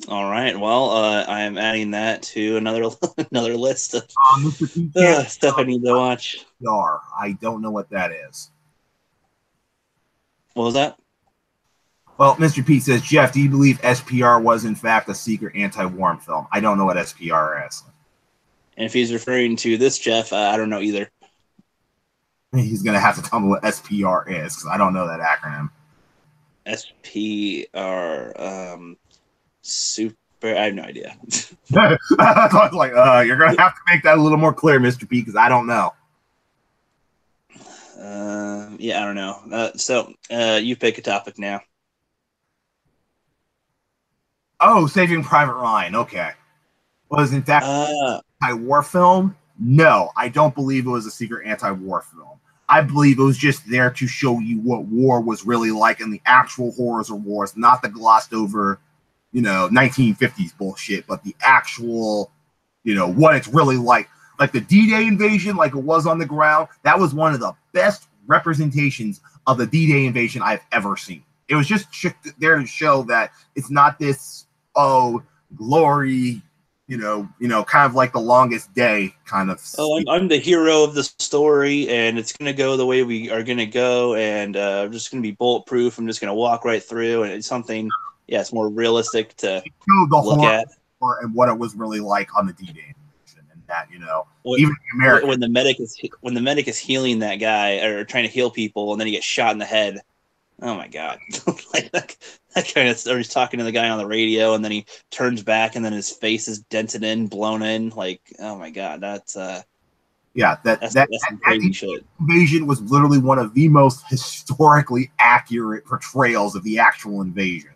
All right, well, I am adding that to another list of stuff I need to watch. I don't know what that is. What was that? Well, Mr. Pete says, Jeff, do you believe SPR was in fact a secret anti-war film? I don't know what SPR is. And if he's referring to this, Jeff, I don't know either. He's going to have to tell me what SPR is, because I don't know that acronym. SPR, super, I have no idea. I was like, you're going to have to make that a little more clear, Mr. Pete, because I don't know. Yeah, I don't know. So you pick a topic now. Oh, Saving Private Ryan. Okay. Was in fact an anti-war film? No, I don't believe it was a secret anti-war film. I believe it was just there to show you what war was really like and the actual horrors of wars, not the glossed over, 1950s bullshit, but the actual, what it's really like. Like the D-Day invasion, like it was on the ground, that was one of the best representations of the D-Day invasion I've ever seen. It was just there to show that it's not this, glory, kind of like The Longest Day kind of. Oh, I'm the hero of the story, and it's going to go the way we are going to go, and I'm just going to be bulletproof. I'm just going to walk right through, and it's something, it's more realistic to look at. And what it was really like on the D-Day invasion, and that, even the American. When the medic is healing that guy, or trying to heal people, and then he gets shot in the head. Oh my God. Like that kind of, or he's talking to the guy on the radio and then he turns back and then his face is dented in, blown in. Like, oh my God, that's some crazy shit. Invasion was literally one of the most historically accurate portrayals of the actual invasion.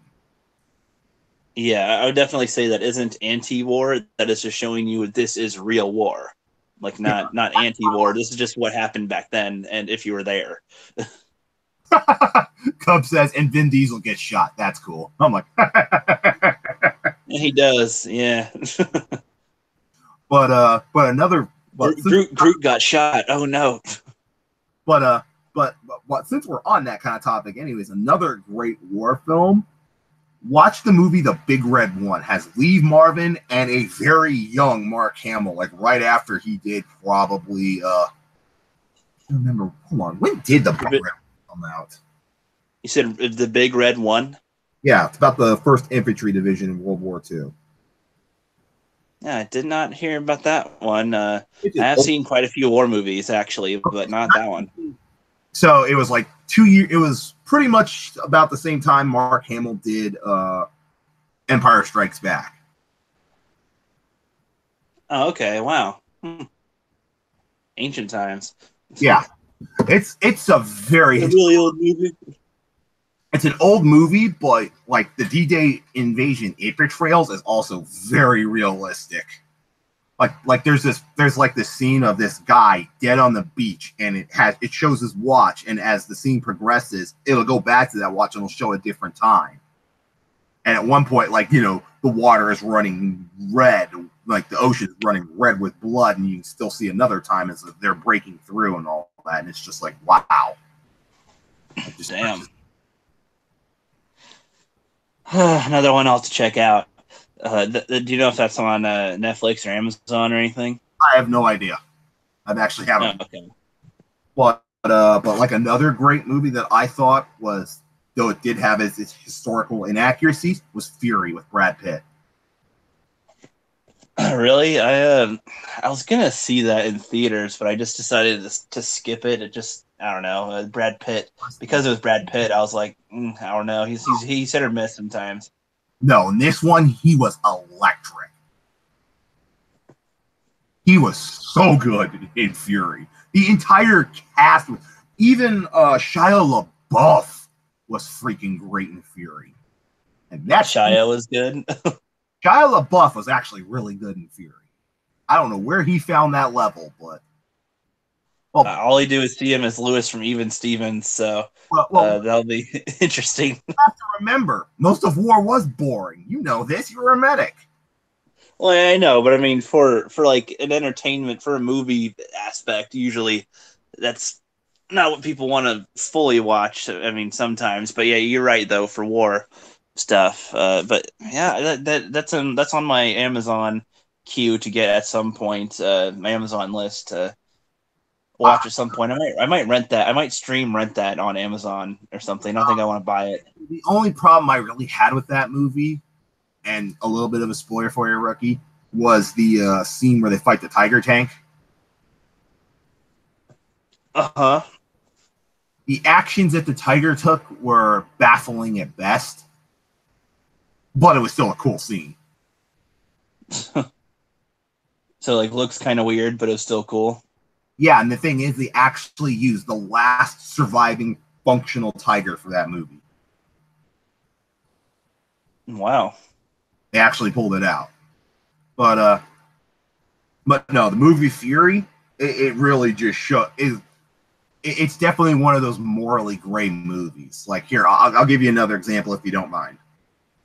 Yeah, I would definitely say that isn't anti-war. That is just showing you this is real war. Like not anti-war. This is just what happened back then and if you were there. Cub says, and Vin Diesel gets shot. That's cool. I'm like, he does, yeah. but another. Groot got shot. Oh no. But since we're on that kind of topic, anyways, another great war film. Watch the movie The Big Red One. Has Lee Marvin and a very young Mark Hamill, like right after he did probably. I don't remember. Hold on. When did The Big Red One out? You said The Big Red One? Yeah, it's about the 1st Infantry Division in World War II. Yeah, I did not hear about that one. I have seen quite a few war movies, actually, but not that one. So it was like 2 years. It was pretty much about the same time Mark Hamill did Empire Strikes Back. Oh, okay. Wow. Ancient times. Yeah, it's a very really old movie. It's an old movie, but like the D-Day invasion infiltrates is also very realistic. Like there's like this scene of this guy dead on the beach, and it shows his watch, and as the scene progresses, it'll go back to that watch and it'll show a different time. And at one point, like, the water is running red, like the ocean is running red with blood, and you can still see another time as they're breaking through and all that, and it's just like, wow. Damn. Another one I'll have to check out. Do you know if that's on Netflix or Amazon or anything? I have no idea. I've actually haven't. Oh, okay. But like another great movie that I thought was, though it did have its historical inaccuracies, was Fury with Brad Pitt. Really? I was gonna see that in theaters, but I just decided to skip it. It just, I don't know. Brad Pitt, because it was Brad Pitt, I was like, I don't know. He's hit or miss sometimes. No, in this one, he was electric. He was so good in Fury. The entire cast, even Shia LaBeouf, was freaking great in Fury. And that Shia was good. Shia LaBeouf was actually really good in Fury. I don't know where he found that level, but all I do is see him as Lewis from Even Stevens, so that'll be interesting. You have to remember, most of war was boring. You know this. You're a medic. Well, I know, but I mean, for like an entertainment, for a movie aspect, usually that's not what people want to fully watch. I mean, sometimes, but yeah, you're right though, for war stuff. But yeah, that's on my Amazon queue to get at some point. My Amazon list to watch at some point. I might rent that. I might rent that on Amazon or something. I don't think I want to buy it. The only problem I really had with that movie, and a little bit of a spoiler for your Rookie, was the scene where they fight the tiger tank. Uh-huh. The actions that the tiger took were baffling at best, but it was still a cool scene. So, like, looks kind of weird, but it was still cool. Yeah, and the thing is, they actually used the last surviving functional tiger for that movie. Wow. They actually pulled it out. But no, the movie Fury, it really just it's definitely one of those morally gray movies. Like, here, I'll give you another example if you don't mind.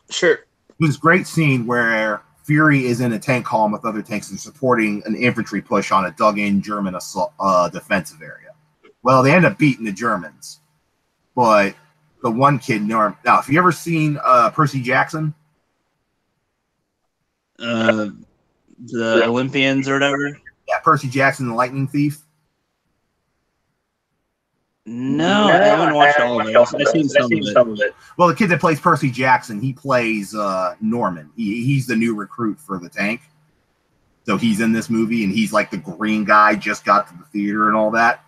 Sure. There's this great scene where Fury is in a tank column with other tanks and supporting an infantry push on a dug-in German assault, defensive area. Well, they end up beating the Germans. But the one kid, now, have you ever seen Percy Jackson? The Olympians or whatever? Yeah, Percy Jackson, the Lightning Thief. No, I haven't watched all of it. I've seen some of it. Well, the kid that plays Percy Jackson, he plays Norman. He's the new recruit for the tank. So he's in this movie, and he's like the green guy, just got to the theater and all that.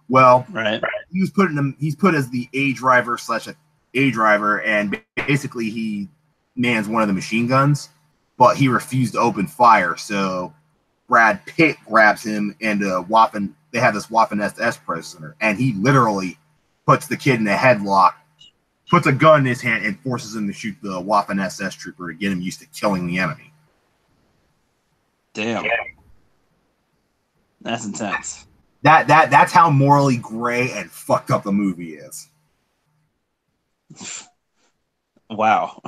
Well, right. He's put as the A driver / A driver, and basically he mans one of the machine guns, but he refused to open fire. So Brad Pitt grabs him and they have this Waffen SS prisoner, and he literally puts the kid in a headlock, puts a gun in his hand, and forces him to shoot the Waffen SS trooper to get him used to killing the enemy. Damn. That's intense. That's how morally gray and fucked up the movie is. Wow.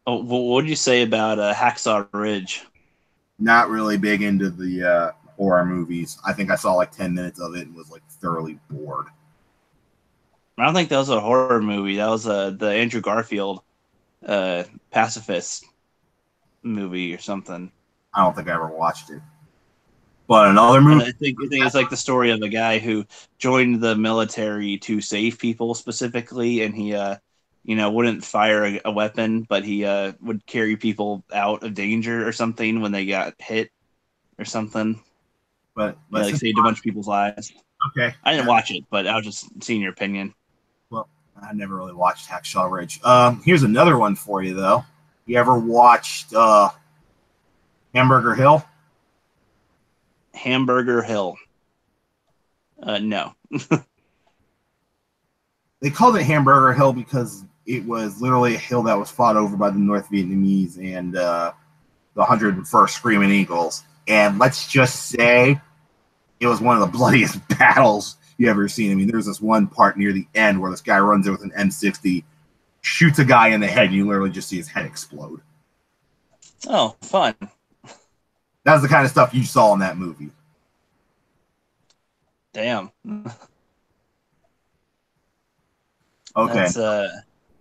Oh, what did you say about Hacksaw Ridge? Not really big into the horror movies. I think I saw like 10 minutes of it and was like thoroughly bored. I don't think that was a horror movie. That was the Andrew Garfield pacifist movie or something. I don't think I ever watched it. But another movie? I think it's like the story of a guy who joined the military to save people specifically, and he wouldn't fire a weapon, but he would carry people out of danger or something when they got hit or something. But like saved a bunch of people's lives. Okay. I didn't watch it, but I was just seeing your opinion. Well, I never really watched Hacksaw Ridge. Here's another one for you though. You ever watched Hamburger Hill? Hamburger Hill. No. They called it Hamburger Hill because it was literally a hill that was fought over by the North Vietnamese and the 101st Screaming Eagles. And let's just say it was one of the bloodiest battles you ever seen. I mean, there's this one part near the end where this guy runs in with an M60, shoots a guy in the head, and you literally just see his head explode. Oh, fun. That's the kind of stuff you saw in that movie. Damn. Okay. That's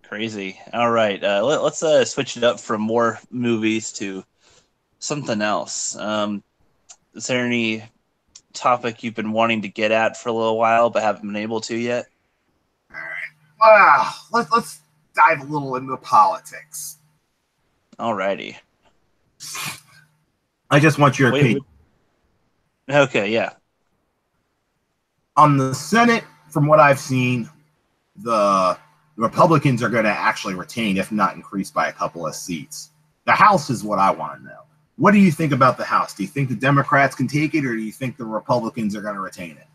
crazy. All right. Let's switch it up from more movies to something else. Is there any topic you've been wanting to get at for a little while but haven't been able to yet? All right. Let's dive a little into politics. Alrighty. I just want your opinion. Okay, yeah. On the Senate, from what I've seen, the Republicans are going to actually retain, if not increase by a couple of seats. The House is what I want to know. What do you think about the House? Do you think the Democrats can take it, or do you think the Republicans are going to retain it?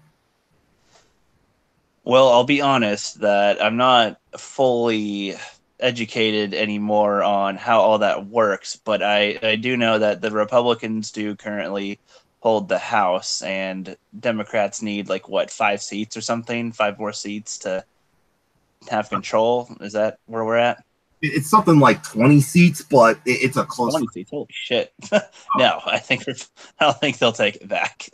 Well, I'll be honest that I'm not fully educated anymore on how all that works, but I do know that the Republicans do currently hold the House, and Democrats need, like, what, 5 seats or something? 5 more seats to have control? Is that where we're at? It's something like 20 seats, but it's a close 20 seats. Holy shit. No, I don't think they'll take it back.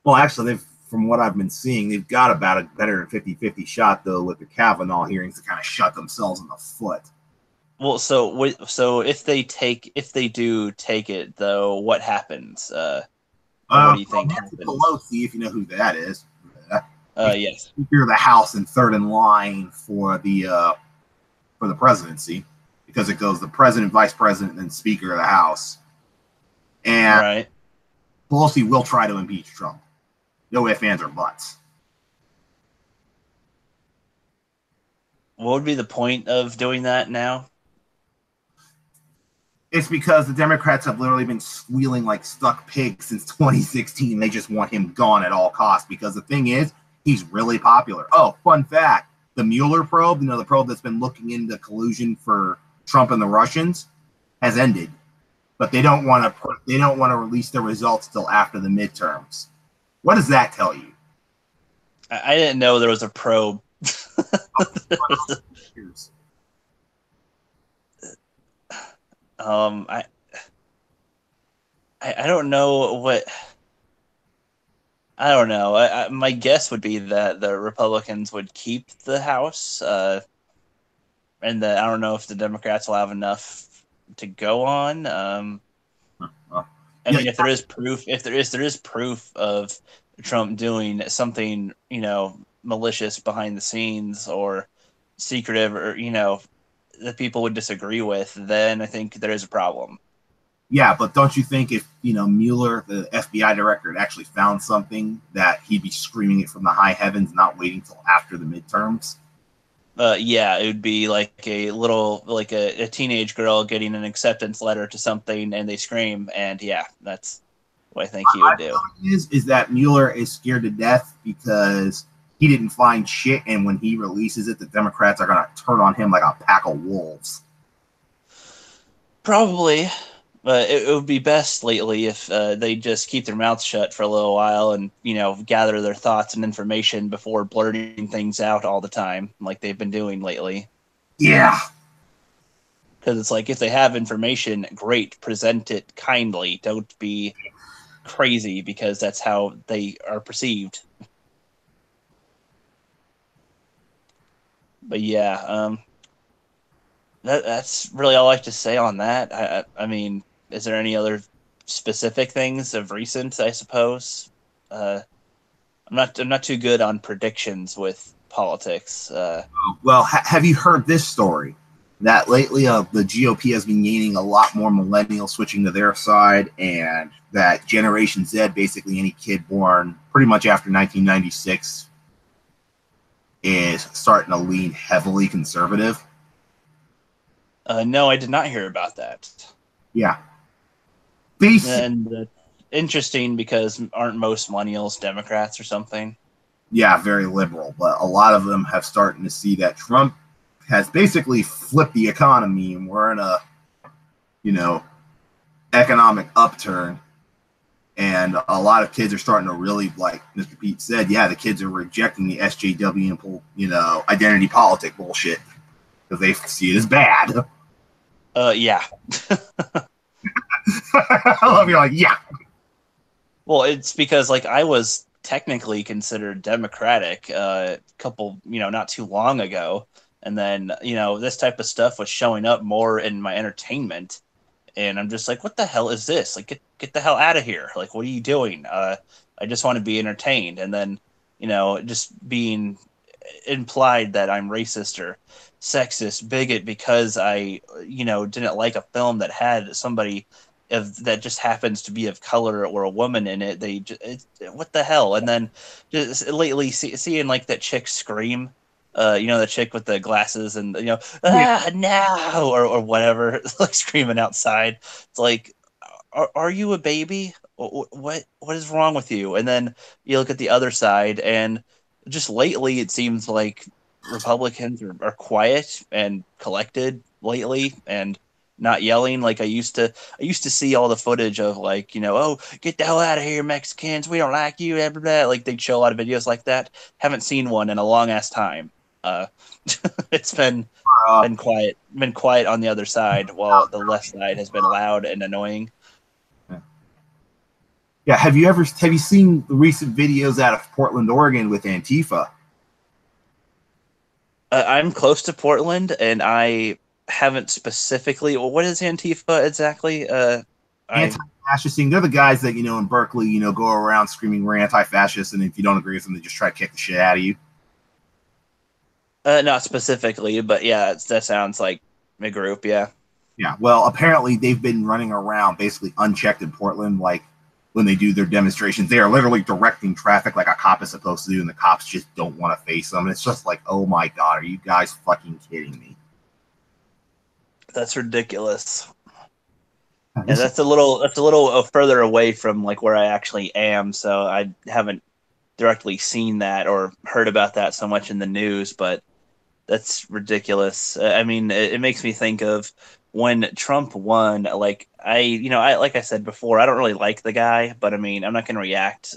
Well, actually, from what I've been seeing, they've got about a better than 50-50 shot, though, with the Kavanaugh hearings to kind of shut themselves in the foot. Well, so if they do take it, though, what happens? What do you think happens? Pelosi, if you know who that is. Yes. Speaker of the House and third in line for the presidency, because it goes the president, vice president, and speaker of the House. And right. Pelosi will try to impeach Trump. No ifs, ands, or buts. What would be the point of doing that now? It's because the Democrats have literally been squealing like stuck pigs since 2016. They just want him gone at all costs, because the thing is, he's really popular. Oh, fun fact. The Mueller probe, the probe that's been looking into collusion for Trump and the Russians, has ended. But they don't want to release the results till after the midterms. What does that tell you? I didn't know there was a probe. I don't know what. I don't know. My guess would be that the Republicans would keep the House, and that I don't know if the Democrats will have enough to go on. I mean, if there is proof of Trump doing something, malicious behind the scenes or secretive, or that people would disagree with, then I think there is a problem. Yeah, but don't you think if, Mueller, the FBI director, had actually found something, that he'd be screaming it from the high heavens, not waiting till after the midterms? Yeah, it would be like a teenage girl getting an acceptance letter to something, and they scream, and yeah, that's what I think he would do. Is that Mueller is scared to death because he didn't find shit, and when he releases it, the Democrats are going to turn on him like a pack of wolves. Probably. But it would be best lately if they just keep their mouths shut for a little while and, gather their thoughts and information before blurting things out all the time, like they've been doing lately. Yeah. Because it's like, if they have information, great, present it kindly. Don't be crazy, because that's how they are perceived. But yeah, that's really all I have to say on that. I mean, is there any other specific things of recent? I suppose I'm not too good on predictions with politics. Well, have you heard this story? that lately the GOP has been gaining a lot more millennials switching to their side, and that Generation Z, basically any kid born pretty much after 1996, is starting to lean heavily conservative. No, I did not hear about that. Yeah. And interesting, because aren't most millennials Democrats or something? Yeah, very liberal, but a lot of them have started to see that Trump has basically flipped the economy, and we're in a, economic upturn. And a lot of kids are starting to really, like Mr. Pete said, yeah, the kids are rejecting the SJW and, identity politic bullshit because they see it as bad. Yeah. I love you, like, yeah. Well, it's because, like, I was technically considered Democratic a couple, not too long ago. And then, this type of stuff was showing up more in my entertainment. And I'm just like, what the hell is this? Like, get the hell out of here. Like, what are you doing? I just want to be entertained. And then, just being implied that I'm racist or sexist, bigot, because I, didn't like a film that had somebody that just happens to be of color or a woman in it. What the hell? And then just lately seeing like that chick scream, the chick with the glasses and, no, or whatever, like screaming outside. It's like, are you a baby? What is wrong with you? And then you look at the other side, and just lately it seems like Republicans are quiet and collected lately, and not yelling like I used to. I used to see all the footage of, like, oh, get the hell out of here, Mexicans, we don't like you, blah, blah, blah. Like, they'd show a lot of videos like that. Haven't seen one in a long ass time. It's been quiet on the other side, while the left side has been loud and annoying. Yeah, have you seen the recent videos out of Portland, Oregon with Antifa? I'm close to Portland, and I haven't specifically. Well, what is Antifa exactly? Anti-fascist thing. They're the guys that, in Berkeley, go around screaming we're anti-fascist, and if you don't agree with them, they just try to kick the shit out of you. Not specifically, but yeah, that sounds like a group. Yeah. Yeah. Well, apparently they've been running around basically unchecked in Portland. Like, when they do their demonstrations, they are literally directing traffic like a cop is supposed to do, and the cops just don't want to face them. And it's just like, oh my God, are you guys fucking kidding me? That's ridiculous. Yeah, that's a little further away from like where I actually am, so I haven't directly seen that or heard about that so much in the news, but that's ridiculous. I mean, it makes me think of when Trump won. Like, like I said before, I don't really like the guy, but I mean, I'm not going to react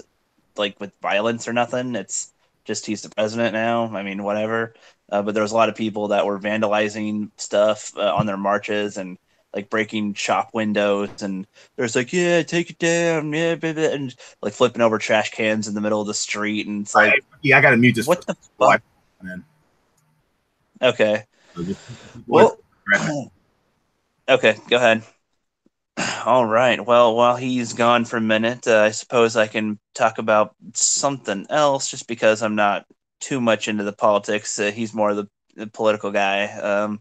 like with violence or nothing. It's just he's the president now. I mean, whatever. But there was a lot of people that were vandalizing stuff on their marches and like breaking shop windows, and there's like, yeah, take it down, yeah, baby, and like flipping over trash cans in the middle of the street, and it's like, yeah, I got to mute this. What the fuck? Man. Okay. Well, okay, go ahead. All right. Well, while he's gone for a minute, I suppose I can talk about something else, just because I'm not too much into the politics. He's more the political guy.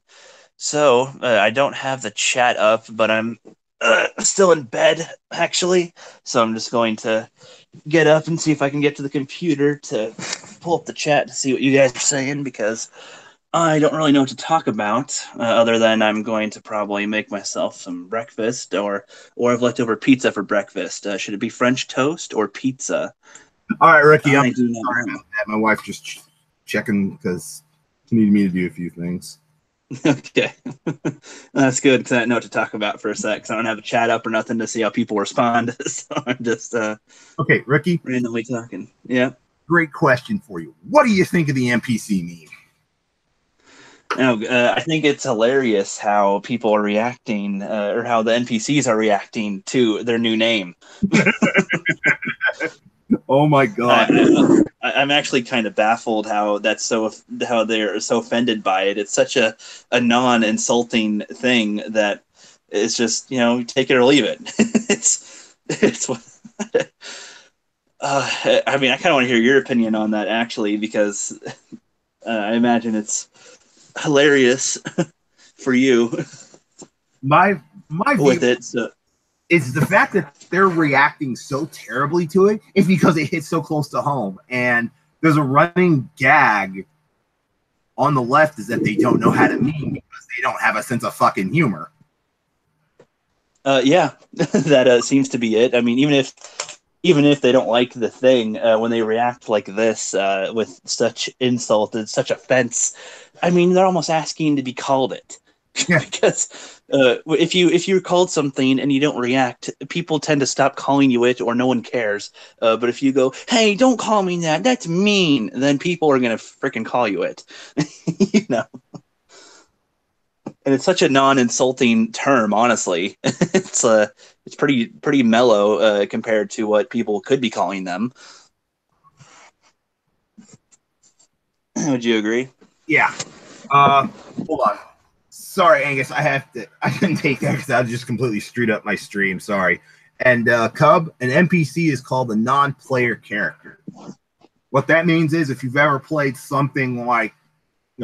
So I don't have the chat up, but I'm still in bed, actually. So I'm just going to get up and see if I can get to the computer to pull up the chat to see what you guys are saying, because I don't really know what to talk about, other than I'm going to probably make myself some breakfast, or I've left over pizza for breakfast. Should it be French toast or pizza? All right, Ricky, I do not know. My wife just checking because she needed me to do a few things. Okay. That's good, because I didn't know what to talk about for a sec, because I don't have a chat up or nothing to see how people respond. So I'm just okay, Ricky, randomly talking. Yeah. Great question for you. What do you think of the NPC meme? I think it's hilarious how people are reacting, or how the NPCs are reacting to their new name. Oh my God. I'm actually kind of baffled how they're so offended by it. It's such a non-insulting thing that it's just, take it or leave it. it's I mean, I kind of want to hear your opinion on that, actually, because I imagine it's hilarious. for you My with view it. So is the fact that they're reacting so terribly to it is because it hits so close to home. And there's a running gag on the left is that they don't know how to meme because they don't have a sense of fucking humor. yeah, that seems to be it. I mean, even if they don't like the thing, when they react like this with such insult and such offense, I mean, they're almost asking to be called it. Yeah. Because if you're called something and you don't react, people tend to stop calling you it, or no one cares. But if you go, "Hey, don't call me that. That's mean," then people are gonna freaking call you it. You know. And it's such a non-insulting term, honestly. It's pretty mellow compared to what people could be calling them. Would you agree? Yeah. Hold on. Sorry, Angus. I couldn't take that because I just completely screwed up my stream. Sorry. And Cub, an NPC is called a non-player character. What that means is if you've ever played something like,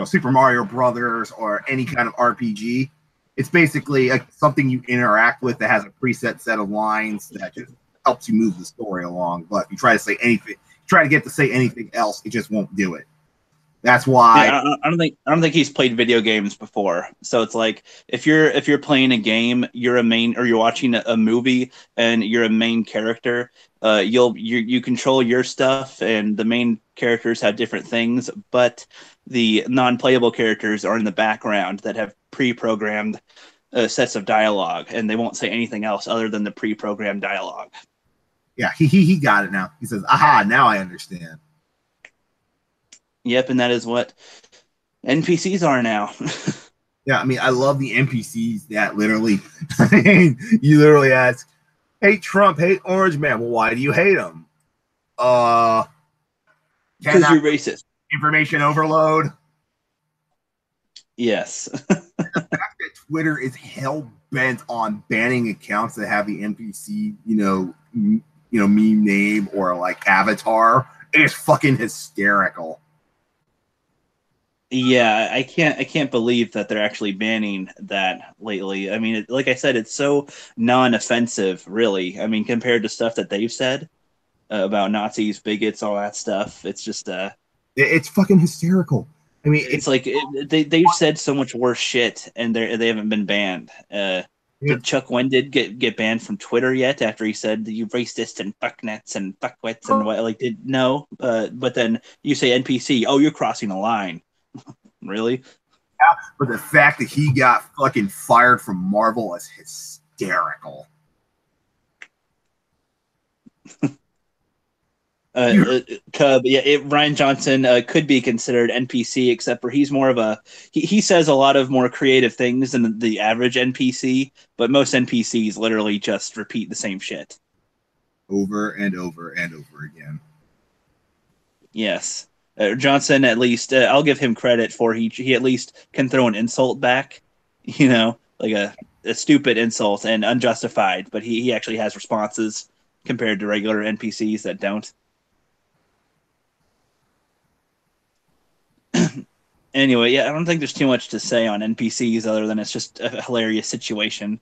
Super Mario Brothers or any kind of RPG, it's basically something you interact with that has a preset set of lines that just helps you move the story along. But if you try to get to say anything else, it just won't do it. That's why. Yeah, I don't think he's played video games before. So it's like if you're playing a game, you're a main, or you're watching a movie and you're a main character. You control your stuff, and the main characters have different things, but the non-playable characters are in the background that have pre-programmed sets of dialogue, and they won't say anything else other than the pre-programmed dialogue. Yeah, he got it now. He says, "Aha! Now I understand." Yep, and that is what NPCs are now. Yeah, I mean, I love the NPCs that literally, you literally ask, "Hate Trump, hate Orange Man." Well, why do you hate him? Because you're racist. Information overload. Yes. The fact that Twitter is hell bent on banning accounts that have the NPC, meme name or like avatar is fucking hysterical. Yeah, I can't believe that they're actually banning that lately. I mean, like I said, it's so non-offensive, really. I mean, compared to stuff that they've said about Nazis, bigots, all that stuff. It's just it's fucking hysterical. I mean, it's like they've said so much worse shit, and they haven't been banned. Did Chuck Wendig get banned from Twitter yet after he said you racist and fucknuts and fuckwits and what? Like, no? But then you say NPC, oh, you're crossing a line. Really? Yeah, but the fact that he got fucking fired from Marvel is hysterical. Cub, yeah, Ryan Johnson could be considered NPC, except for he's more of he says a lot of more creative things than the average NPC, but most NPCs literally just repeat the same shit over and over and over again. Yes. Johnson, at least, I'll give him credit for he at least can throw an insult back, like a stupid insult and unjustified, but he actually has responses compared to regular NPCs that don't. Anyway, yeah, I don't think there's too much to say on NPCs other than it's just a hilarious situation.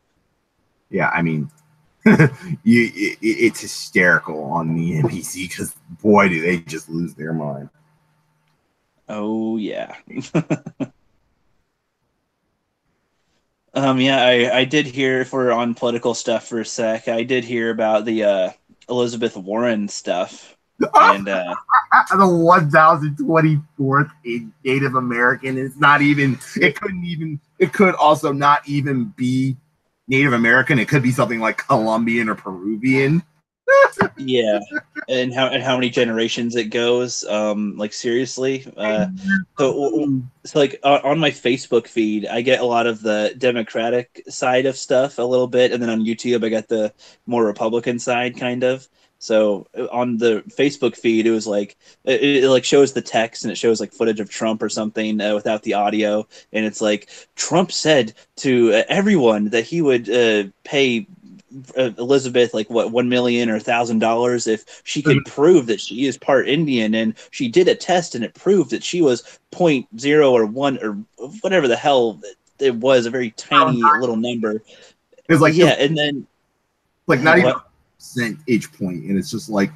Yeah, I mean, it's hysterical on the NPC because boy, do they just lose their mind. Oh yeah. Yeah, I did hear, if we're on political stuff for a sec, I did hear about the Elizabeth Warren stuff. And the 1024th Native American. It's not even. It could also not even be Native American. It could be something like Colombian or Peruvian. Yeah, and how many generations it goes? Like, seriously. So like on my Facebook feed, I get a lot of the Democratic side of stuff a little bit, and then on YouTube, I got the more Republican side, kind of. So on the Facebook feed, it was like it like shows the text and it shows like footage of Trump or something without the audio, and it's like Trump said to everyone that he would pay Elizabeth like what $1 million or $1,000 if she could prove that she is part Indian, and she did a test and it proved that she was 0.0 or 1 or whatever the hell it was a very tiny little number. It's like, yeah, and then like not even a percentage point, and it's just like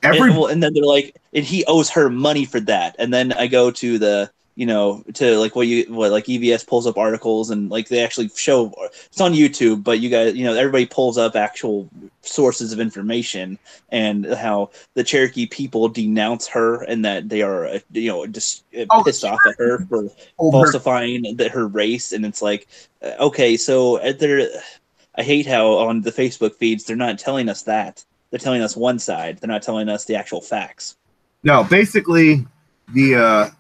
and then they're like, and he owes her money for that. And then I go to the, to like what EVS pulls up articles, and like they actually show it's on YouTube, but you guys, everybody pulls up actual sources of information and how the Cherokee people denounce her and that they are, just pissed off at her for falsifying her race. And it's like, okay, so I hate how on the Facebook feeds, they're not telling us that. They're telling us one side. They're not telling us the actual facts. No, basically, the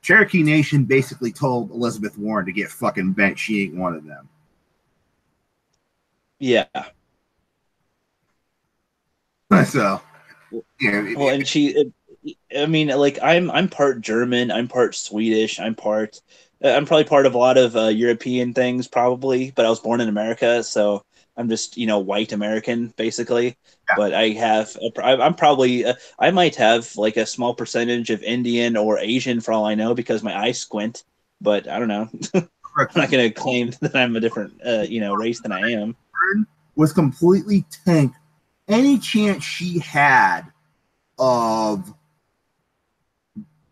Cherokee Nation basically told Elizabeth Warren to get fucking bent. She ain't one of them. Yeah. So, yeah. Well, and I'm part German. I'm part Swedish. I'm probably part of a lot of European things, probably. But I was born in America, so I'm just white American basically. Yeah. But I'm probably I might have like a small percentage of Indian or Asian for all I know because my eyes squint. But I don't know. I'm not going to claim that I'm a different race than I am. Was completely tanked any chance she had of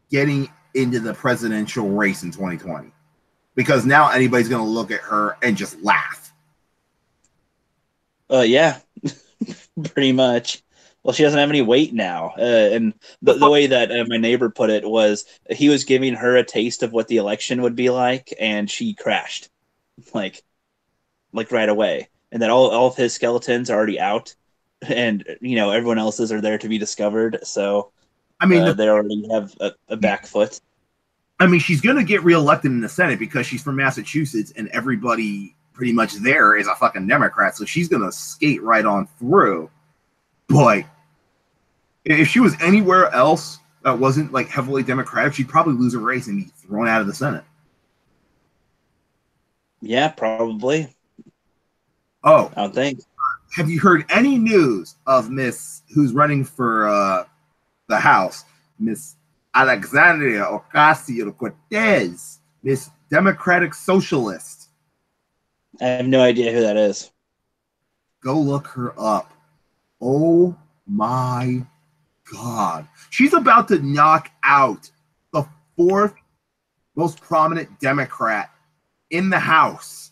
getting into the presidential race in 2020, because now anybody's going to look at her and just laugh. Yeah, pretty much. Well, she doesn't have any weight now. And the way that my neighbor put it was he was giving her a taste of what the election would be like, and she crashed like right away. And then all of his skeletons are already out, and everyone else's are there to be discovered. So I mean, they already have a back foot. I mean, she's going to get reelected in the Senate because she's from Massachusetts, and everybody pretty much there is a fucking Democrat, so she's going to skate right on through. But if she was anywhere else that wasn't like heavily Democratic, she'd probably lose a race and be thrown out of the Senate. Yeah, probably. Oh, I don't think. Have you heard any news of Miss who's running for the House, Miss Alexandria Ocasio-Cortez, Miss Democratic Socialist? I have no idea who that is. Go look her up. Oh my God. She's about to knock out the fourth most prominent Democrat in the House.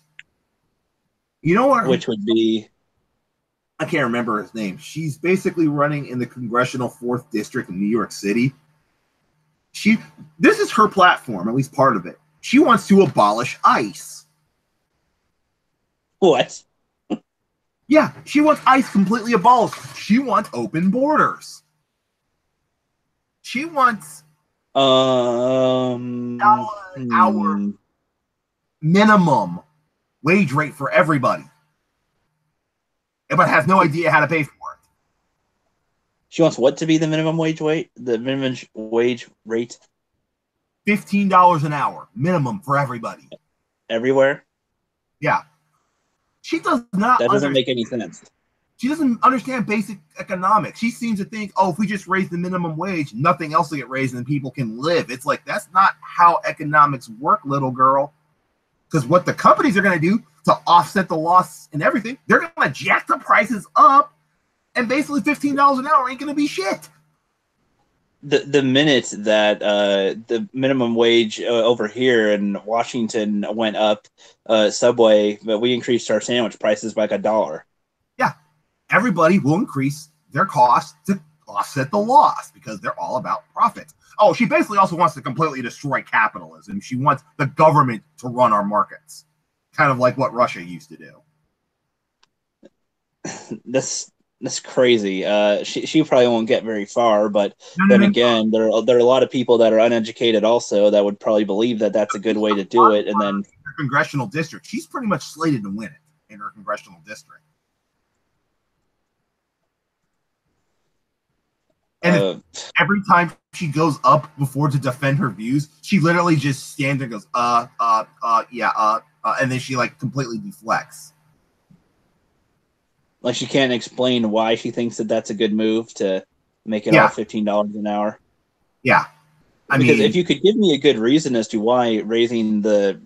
You know what? Which would be? I can't remember his name. She's basically running in the congressional 4th district in New York City. This is her platform, at least part of it. She wants to abolish ICE. What? Yeah, she wants ICE completely abolished. She wants open borders. She wants our minimum wage rate for everybody, but has no idea how to pay for it. She wants what to be the minimum wage rate? The minimum wage rate? $15 an hour, minimum for everybody. Everywhere? Yeah. She does not. That doesn't make any sense. She doesn't understand basic economics. She seems to think, if we just raise the minimum wage, nothing else will get raised and people can live. It's like, that's not how economics work, little girl. Because what the companies are going to do to offset the loss and everything, they're going to jack the prices up, and basically $15 an hour ain't going to be shit. The minute that the minimum wage over here in Washington went up, Subway, but we increased our sandwich prices by like $1. Yeah, everybody will increase their costs to offset the loss because they're all about profits. Oh, she basically also wants to completely destroy capitalism. She wants the government to run our markets, kind of like what Russia used to do. That's crazy. She probably won't get very far, but then again, there are a lot of people that are uneducated also that would probably believe that that's a good way to do it. And then her congressional district, she's pretty much slated to win it in her congressional district. And every time she goes up before to defend her views, she literally just stands and goes, and then she like completely deflects. Like she can't explain why she thinks that that's a good move to make it all $15 an hour. Yeah. Because if you could give me a good reason as to why raising the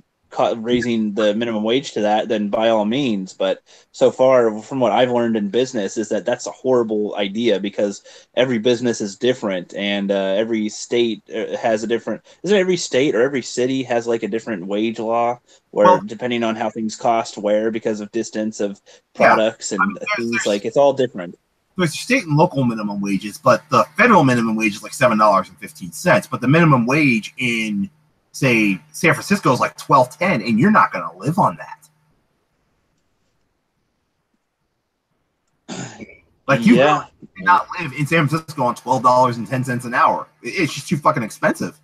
raising the minimum wage to that, then by all means. But so far, from what I've learned in business, is that that's a horrible idea because every business is different, and every state has a different. Isn't it every state or every city has like a different wage law, where Well, depending on how things cost, where because of distance of yeah, products I mean, and things like it's all different. there's state and local minimum wages, but the federal minimum wage is like $7.15. But the minimum wage in, say, San Francisco is like $12.10, and you're not going to live on that. Like you cannot live in San Francisco on $12.10 an hour. It's just too fucking expensive.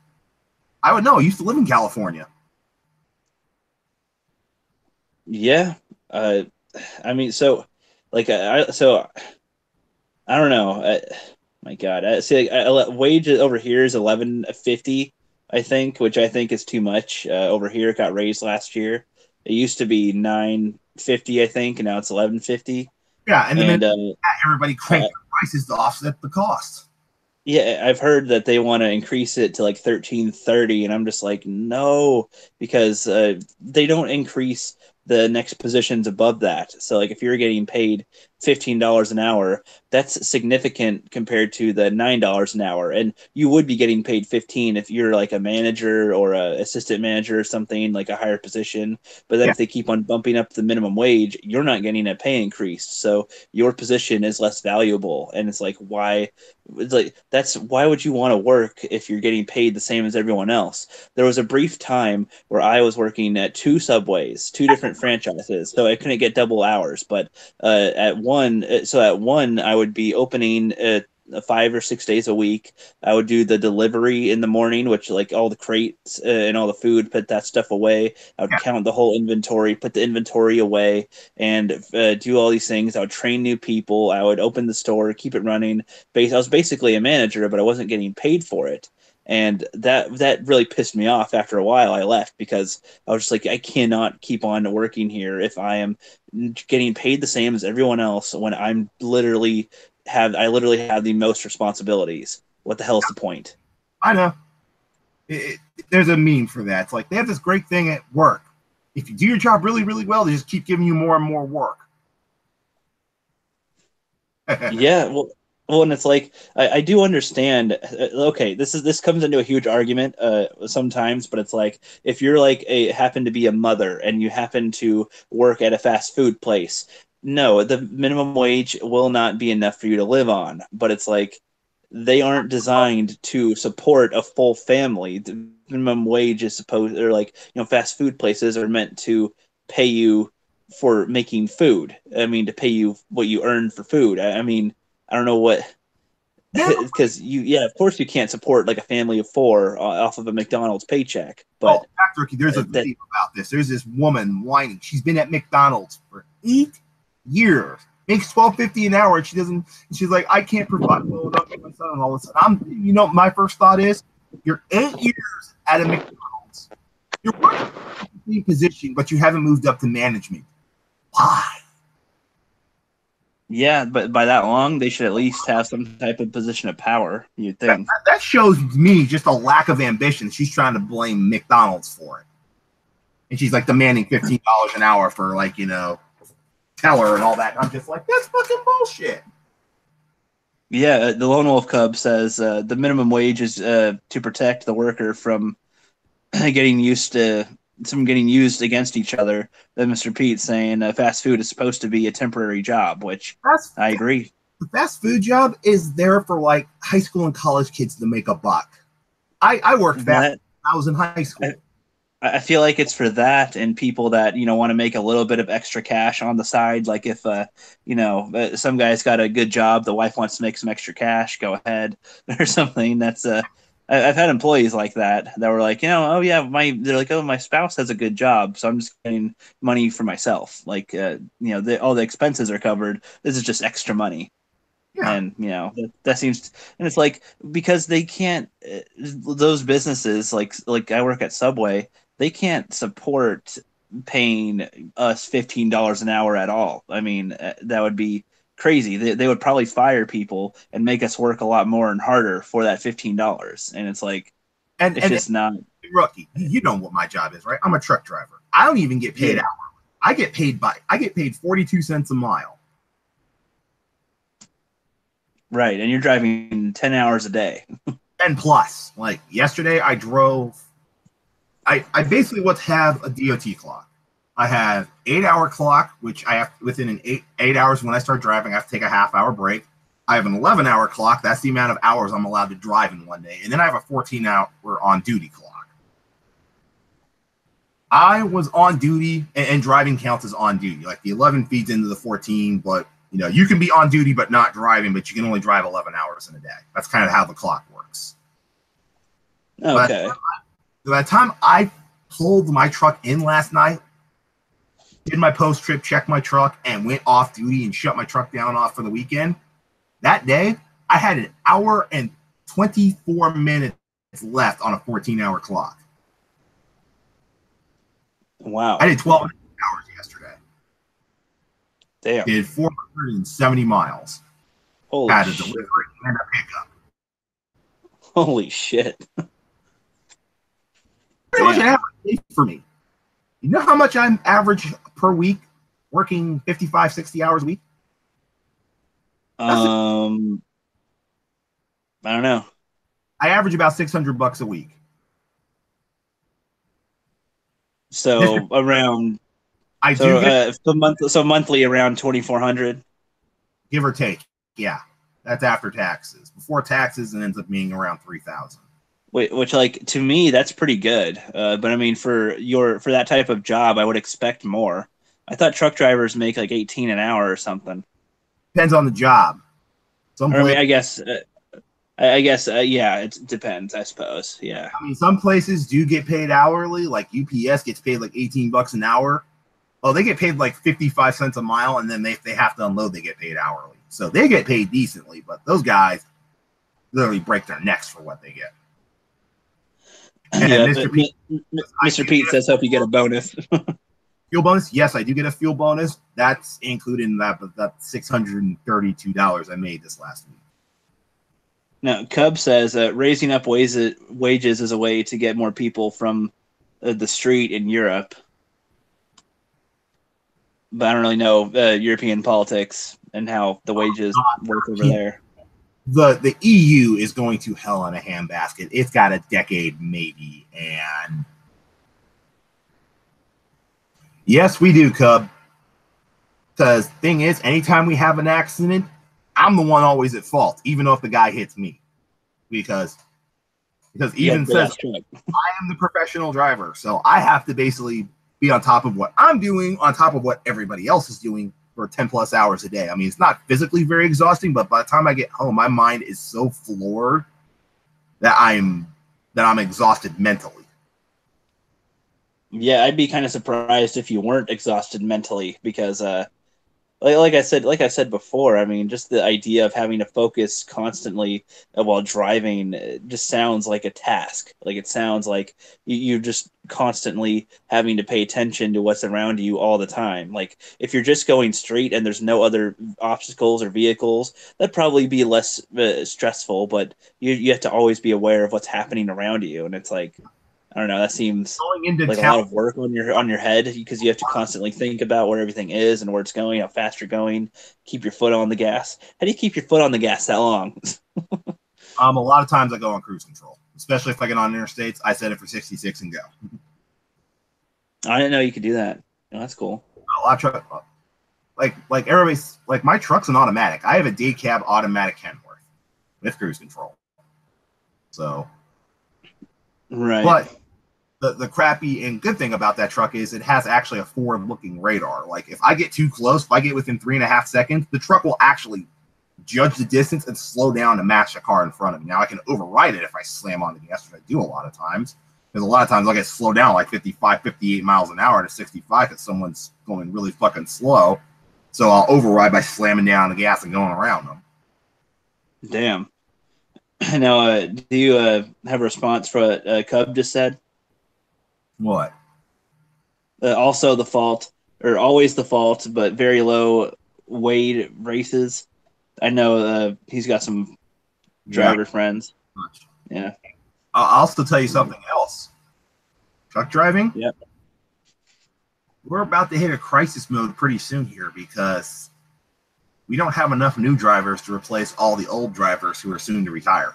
I would know. I used to live in California. Yeah, I mean, so like I don't know. My God, I see. Wage over here is 11.50, I think, which I think is too much. Over here, it got raised last year. It used to be 9.50, I think, and now it's 11.50. Yeah, and then And everybody cranked the prices to offset the cost. yeah, I've heard that they want to increase it to like 13.30, and I'm just like, no, because they don't increase the next positions above that. So like if you're getting paid $15 an hour, that's significant compared to the $9 an hour. And you would be getting paid 15 if you're like a manager or a assistant manager or something, like a higher position. But then if they keep on bumping up the minimum wage, you're not getting a pay increase. So your position is less valuable. And it's like, why? It's like that's why would you want to work if you're getting paid the same as everyone else? There was a brief time where I was working at two Subways, two different franchises, so I couldn't get double hours. But at one, I would be opening 5 or 6 days a week. I would do the delivery in the morning, which like all the crates and all the food, put that stuff away. I would count the whole inventory, put the inventory away, and do all these things. I would train new people. I would open the store, keep it running. I was basically a manager, but I wasn't getting paid for it. And that really pissed me off. After a while, I left because I was just like, I cannot keep on working here if I am getting paid the same as everyone else when I literally have the most responsibilities. What the hell is the point? I know. There's a meme for that. It's like they have this great thing at work. If you do your job really, really well, they just keep giving you more and more work. Yeah, and it's like I do understand. Okay, this comes into a huge argument sometimes, but it's like if you're like happen to be a mother and you happen to work at a fast food place, no, the minimum wage will not be enough for you to live on. But it's like they aren't designed to support a full family. The minimum wage is supposed, or like fast food places are meant to pay you for making food. I mean, to pay you what you earn for food. I mean, I don't know what, because of course you can't support like a family of four off of a McDonald's paycheck. But there's a video about this. There's this woman whining. She's been at McDonald's for 8 years, makes $12.50 an hour, and she doesn't. She's like, I can't provide well enough for my son and all this. My first thought is, you're 8 years at a McDonald's. You're working in a position, but you haven't moved up to management. Why? Yeah, but by that long, they should at least have some type of position of power, you'd think. That shows me just a lack of ambition. She's trying to blame McDonald's for it. And she's like demanding $15 an hour for teller and all that. And I'm just like, that's fucking bullshit. Yeah, the Lone Wolf Cub says the minimum wage is to protect the worker from getting used against each other. Then Mr. Pete saying fast food is supposed to be a temporary job, which I agree. The fast food job is there for like high school and college kids to make a buck. I worked fast when I was in high school. I feel like it's for that and people that want to make a little bit of extra cash on the side. Like if some guy's got a good job, the wife wants to make some extra cash, go ahead or something. That's I've had employees like that were like, oh yeah, they're like, oh, my spouse has a good job, so I'm just getting money for myself. Like, all the expenses are covered. This is just extra money. Yeah. And that seems, and it's like because they can't. Those businesses like I work at Subway, they can't support paying us $15 an hour at all. I mean, that would be crazy. They would probably fire people and make us work a lot more and harder for that $15. And it's like, It's just not. Rookie, you know what my job is, right? I'm a truck driver. I don't even get paid hourly. I get paid 42 cents a mile. Right, and you're driving 10 hours a day. 10 plus. Like yesterday, I drove. I basically have a DOT clock. I have 8-hour clock, which I have within an 8 hours when I start driving, I have to take a half-hour break. I have an 11-hour clock. That's the amount of hours I'm allowed to drive in one day. And then I have a 14-hour on-duty clock. I was on duty, and driving counts as on duty. Like the 11 feeds into the 14, but you can be on duty but not driving, but you can only drive 11 hours in a day. That's kind of how the clock works. Okay. By the time I pulled my truck in last night, did my post-trip, checked my truck, and went off duty and shut my truck down off for the weekend, that day, I had an hour and 24 minutes left on a 14-hour clock. Wow. I did 12 hours yesterday. Damn. Did 470 miles. Holy had a shit. delivery and a pickup. Holy shit. Pretty much an average for me. You know how much I'm average per week working 55, 60 hours a week? I don't know. I average about $600 a week. So around monthly around 2,400, give or take. Yeah, that's after taxes. Before taxes, it ends up being around 3,000. which like to me that's pretty good. But I mean for that type of job, I would expect more. I thought truck drivers make like 18 an hour or something. Depends on the job. I guess. Yeah, it depends, I suppose. Yeah. I mean, some places do get paid hourly, like UPS gets paid like $18 an hour. Oh, they get paid like 55 cents a mile, and then they have to unload, they get paid hourly. So they get paid decently, but those guys literally break their necks for what they get. And yeah, Mr. Pete says, hope you get a bonus. Fuel bonus? Yes, I do get a fuel bonus. That's included in that $632 I made this last week. Now, Cub says raising up wages is a way to get more people from the street in Europe. But I don't really know European politics and how the wages work over there. The EU is going to hell in a handbasket. It's got a decade maybe. And yes, we do, Cub. Because thing is, anytime we have an accident, I'm the one always at fault, even though if the guy hits me. Because even says I am the professional driver. So I have to basically be on top of what I'm doing, on top of what everybody else is doing for 10 plus hours a day. I mean, it's not physically very exhausting, but by the time I get home, my mind is so floored that I'm exhausted mentally. Yeah, I'd be kind of surprised if you weren't exhausted mentally because like I said before, I mean, just the idea of having to focus constantly while driving just sounds like a task. Like it sounds like you're just constantly having to pay attention to what's around you all the time. Like if you're just going straight and there's no other obstacles or vehicles, that'd probably be less stressful. But you have to always be aware of what's happening around you, and it's like, I don't know. That seems like a lot of work on your head because you have to constantly think about where everything is and where it's going, how fast you're going. Keep your foot on the gas. How do you keep your foot on the gas that long? A lot of times I go on cruise control, especially if I get on interstates. I set it for 66 and go. I didn't know you could do that. Oh, that's cool. A lot of like everybody's like my truck's an automatic. I have a day cab automatic Kenworth with cruise control. So, right, but. The crappy and good thing about that truck is it has actually a forward-looking radar. Like if I get too close, if I get within 3.5 seconds, the truck will actually judge the distance and slow down to match the car in front of me. Now I can override it if I slam on the gas, which I do a lot of times. Because a lot of times I'll get slowed down like 55, 58 miles an hour to 65 because someone's going really fucking slow. So I'll override by slamming down the gas and going around them. Damn. Now, do you have a response for what Cub just said? What? Also the fault, or always the fault, but very low Wade races. I know he's got some driver friends. Yeah. I'll also tell you something else. Truck driving? Yep. We're about to hit a crisis mode pretty soon here because we don't have enough new drivers to replace all the old drivers who are soon to retire.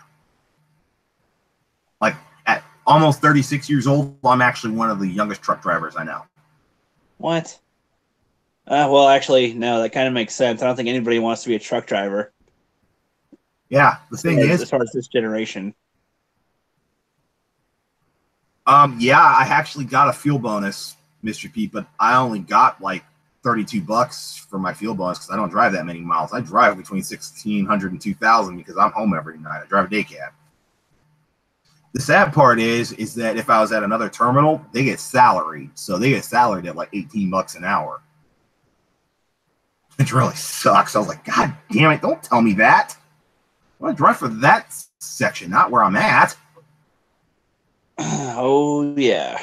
Like at almost 36 years old, I'm actually one of the youngest truck drivers I know. What? Well, actually, no, that kind of makes sense. I don't think anybody wants to be a truck driver. Yeah, the thing is, as far as this generation. yeah, I actually got a fuel bonus, Mr. Pete, but I only got like $32 for my fuel bonus because I don't drive that many miles. I drive between 1,600 and 2,000 because I'm home every night. I drive a day cab. The sad part is that if I was at another terminal, they get salaried. So they get salaried at like $18 an hour. Which really sucks. I was like, God damn it, don't tell me that. I want to drive for that section, not where I'm at. Oh, yeah.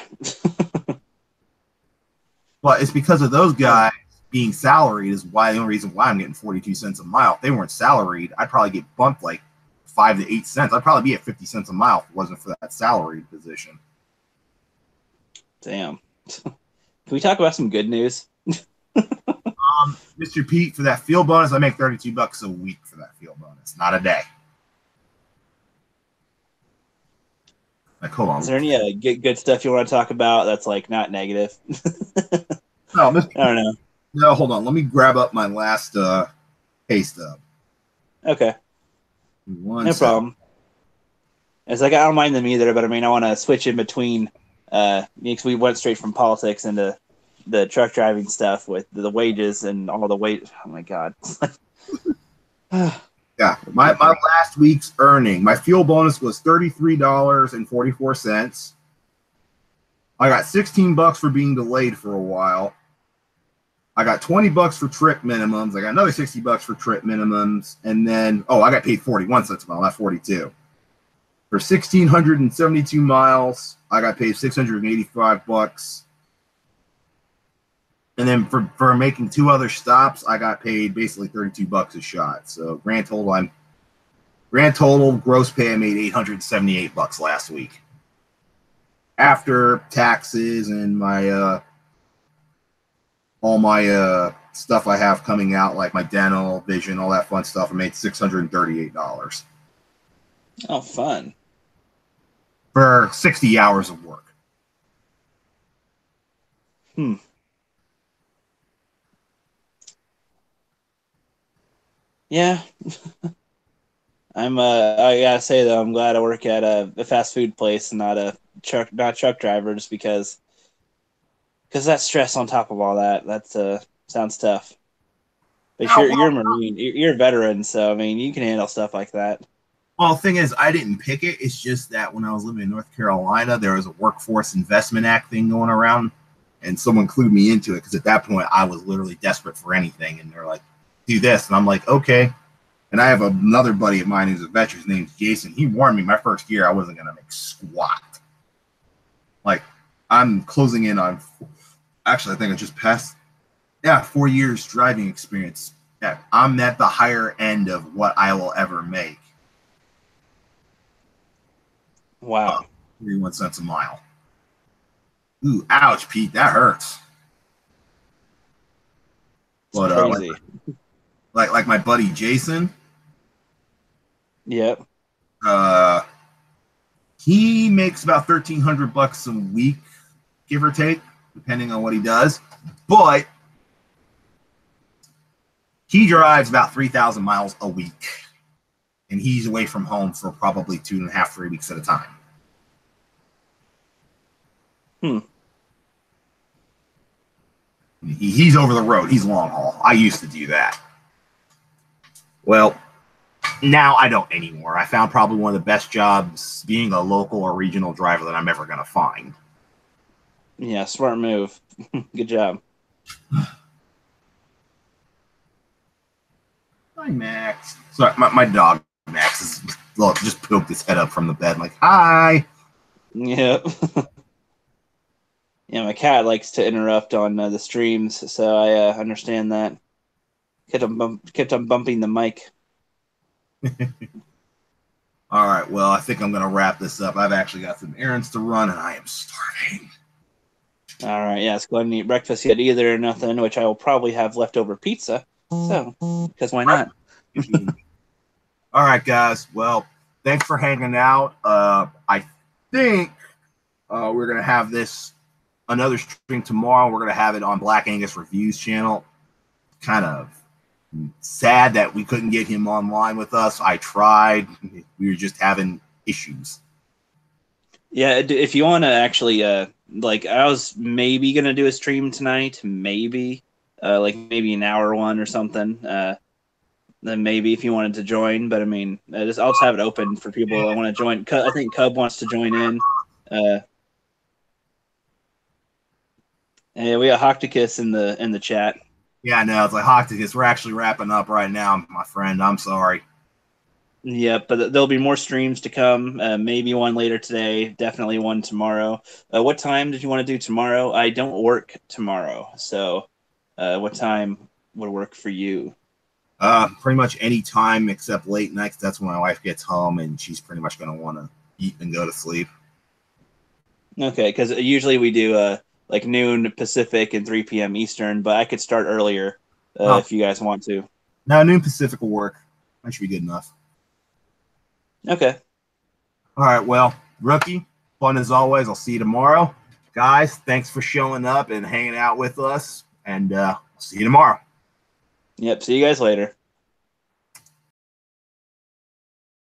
But it's because of those guys being salaried is why the only reason why I'm getting 42 cents a mile. If they weren't salaried, I'd probably get bumped like 5 to 8 cents. I'd probably be at 50 cents a mile if it wasn't for that salaried position. Damn. Can we talk about some good news? Mr. Pete, for that fuel bonus, I make $32 a week for that fuel bonus, not a day. Like, hold on. Is there any good stuff you want to talk about that's like not negative? No, I don't know. No, hold on. Let me grab up my last pay stub. Okay. No problem. It's like I don't mind them either, but I mean I want to switch in between because we went straight from politics into the truck driving stuff with the wages and all the weight. Oh my god. Yeah, my last week's earning, my fuel bonus was $33.44. I got $16 for being delayed for a while. I got $20 for trip minimums. I got another $60 for trip minimums, and then I got paid 41 cents a mile, not 42. For 1,672 miles, I got paid $685. And then for making 2 other stops, I got paid basically $32 a shot. So grand total gross pay, I made $878 last week. After taxes and my all my stuff I have coming out, like my dental, vision, all that fun stuff, I made $638. Oh, fun. For 60 hours of work. Yeah. I gotta say though, I'm glad I work at a fast food place and not truck driver, just because that stress on top of all that sounds tough. But you're a Marine, you're a veteran, so I mean you can handle stuff like that. Well, the thing is, I didn't pick it. It's just that when I was living in North Carolina, there was a Workforce Investment Act thing going around, and someone clued me into it because at that point I was literally desperate for anything, and they're like, do this, and I'm like, okay. And I have another buddy of mine who's a veteran. His name's Jason. He warned me my first year I wasn't going to make squat. Like, I'm closing in on, actually, I think I just passed, 4 years driving experience. Yeah, I'm at the higher end of what I will ever make. Wow. 31 cents a mile. Ooh, ouch, Pete. That hurts. But, crazy. Like my buddy Jason. Yep. He makes about $1,300 a week, give or take, depending on what he does. But he drives about 3,000 miles a week, and he's away from home for probably 2.5, 3 weeks at a time. He's over the road. He's long haul. I used to do that. Well, now I don't anymore. I found probably one of the best jobs being a local or regional driver that I'm ever going to find. Yeah, smart move. Good job. Hi, Max. Sorry, my dog, Max, just poked his head up from the bed like, hi. Yep. Yeah, my cat likes to interrupt on the streams, so I understand that. Kept on bumping the mic. All right. Well, I think I'm going to wrap this up. I've actually got some errands to run, and I am starving. All right, yes, go ahead and eat breakfast yet either or nothing, which I will probably have leftover pizza. So, because why not? All right, guys. Well, thanks for hanging out. I think we're going to have another stream tomorrow. We're going to have it on Black Angus Reviews channel. Kind of sad that we couldn't get him online with us. I tried. We were just having issues. Yeah, if you want to actually, like, I was maybe gonna do a stream tonight, maybe, like maybe an hour one or something. Then maybe if you wanted to join, but I mean, I'll just have it open for people that want to join. I think Cub wants to join in. And we got Hocticus in the chat. Yeah, no, it's like Hocticus. We're actually wrapping up right now, my friend. I'm sorry. Yeah, but there'll be more streams to come. Maybe one later today. Definitely one tomorrow. What time did you want to do tomorrow? I don't work tomorrow, so what time would work for you? Pretty much any time except late nights. That's when my wife gets home, and she's pretty much going to want to eat and go to sleep. Okay, because usually we do like noon Pacific and 3 p.m. Eastern, but I could start earlier if you guys want to. No, noon Pacific will work. That should be good enough. Okay. All right. Well, Rookie, fun as always. I'll see you tomorrow. Guys, thanks for showing up and hanging out with us. And see you tomorrow. Yep. See you guys later.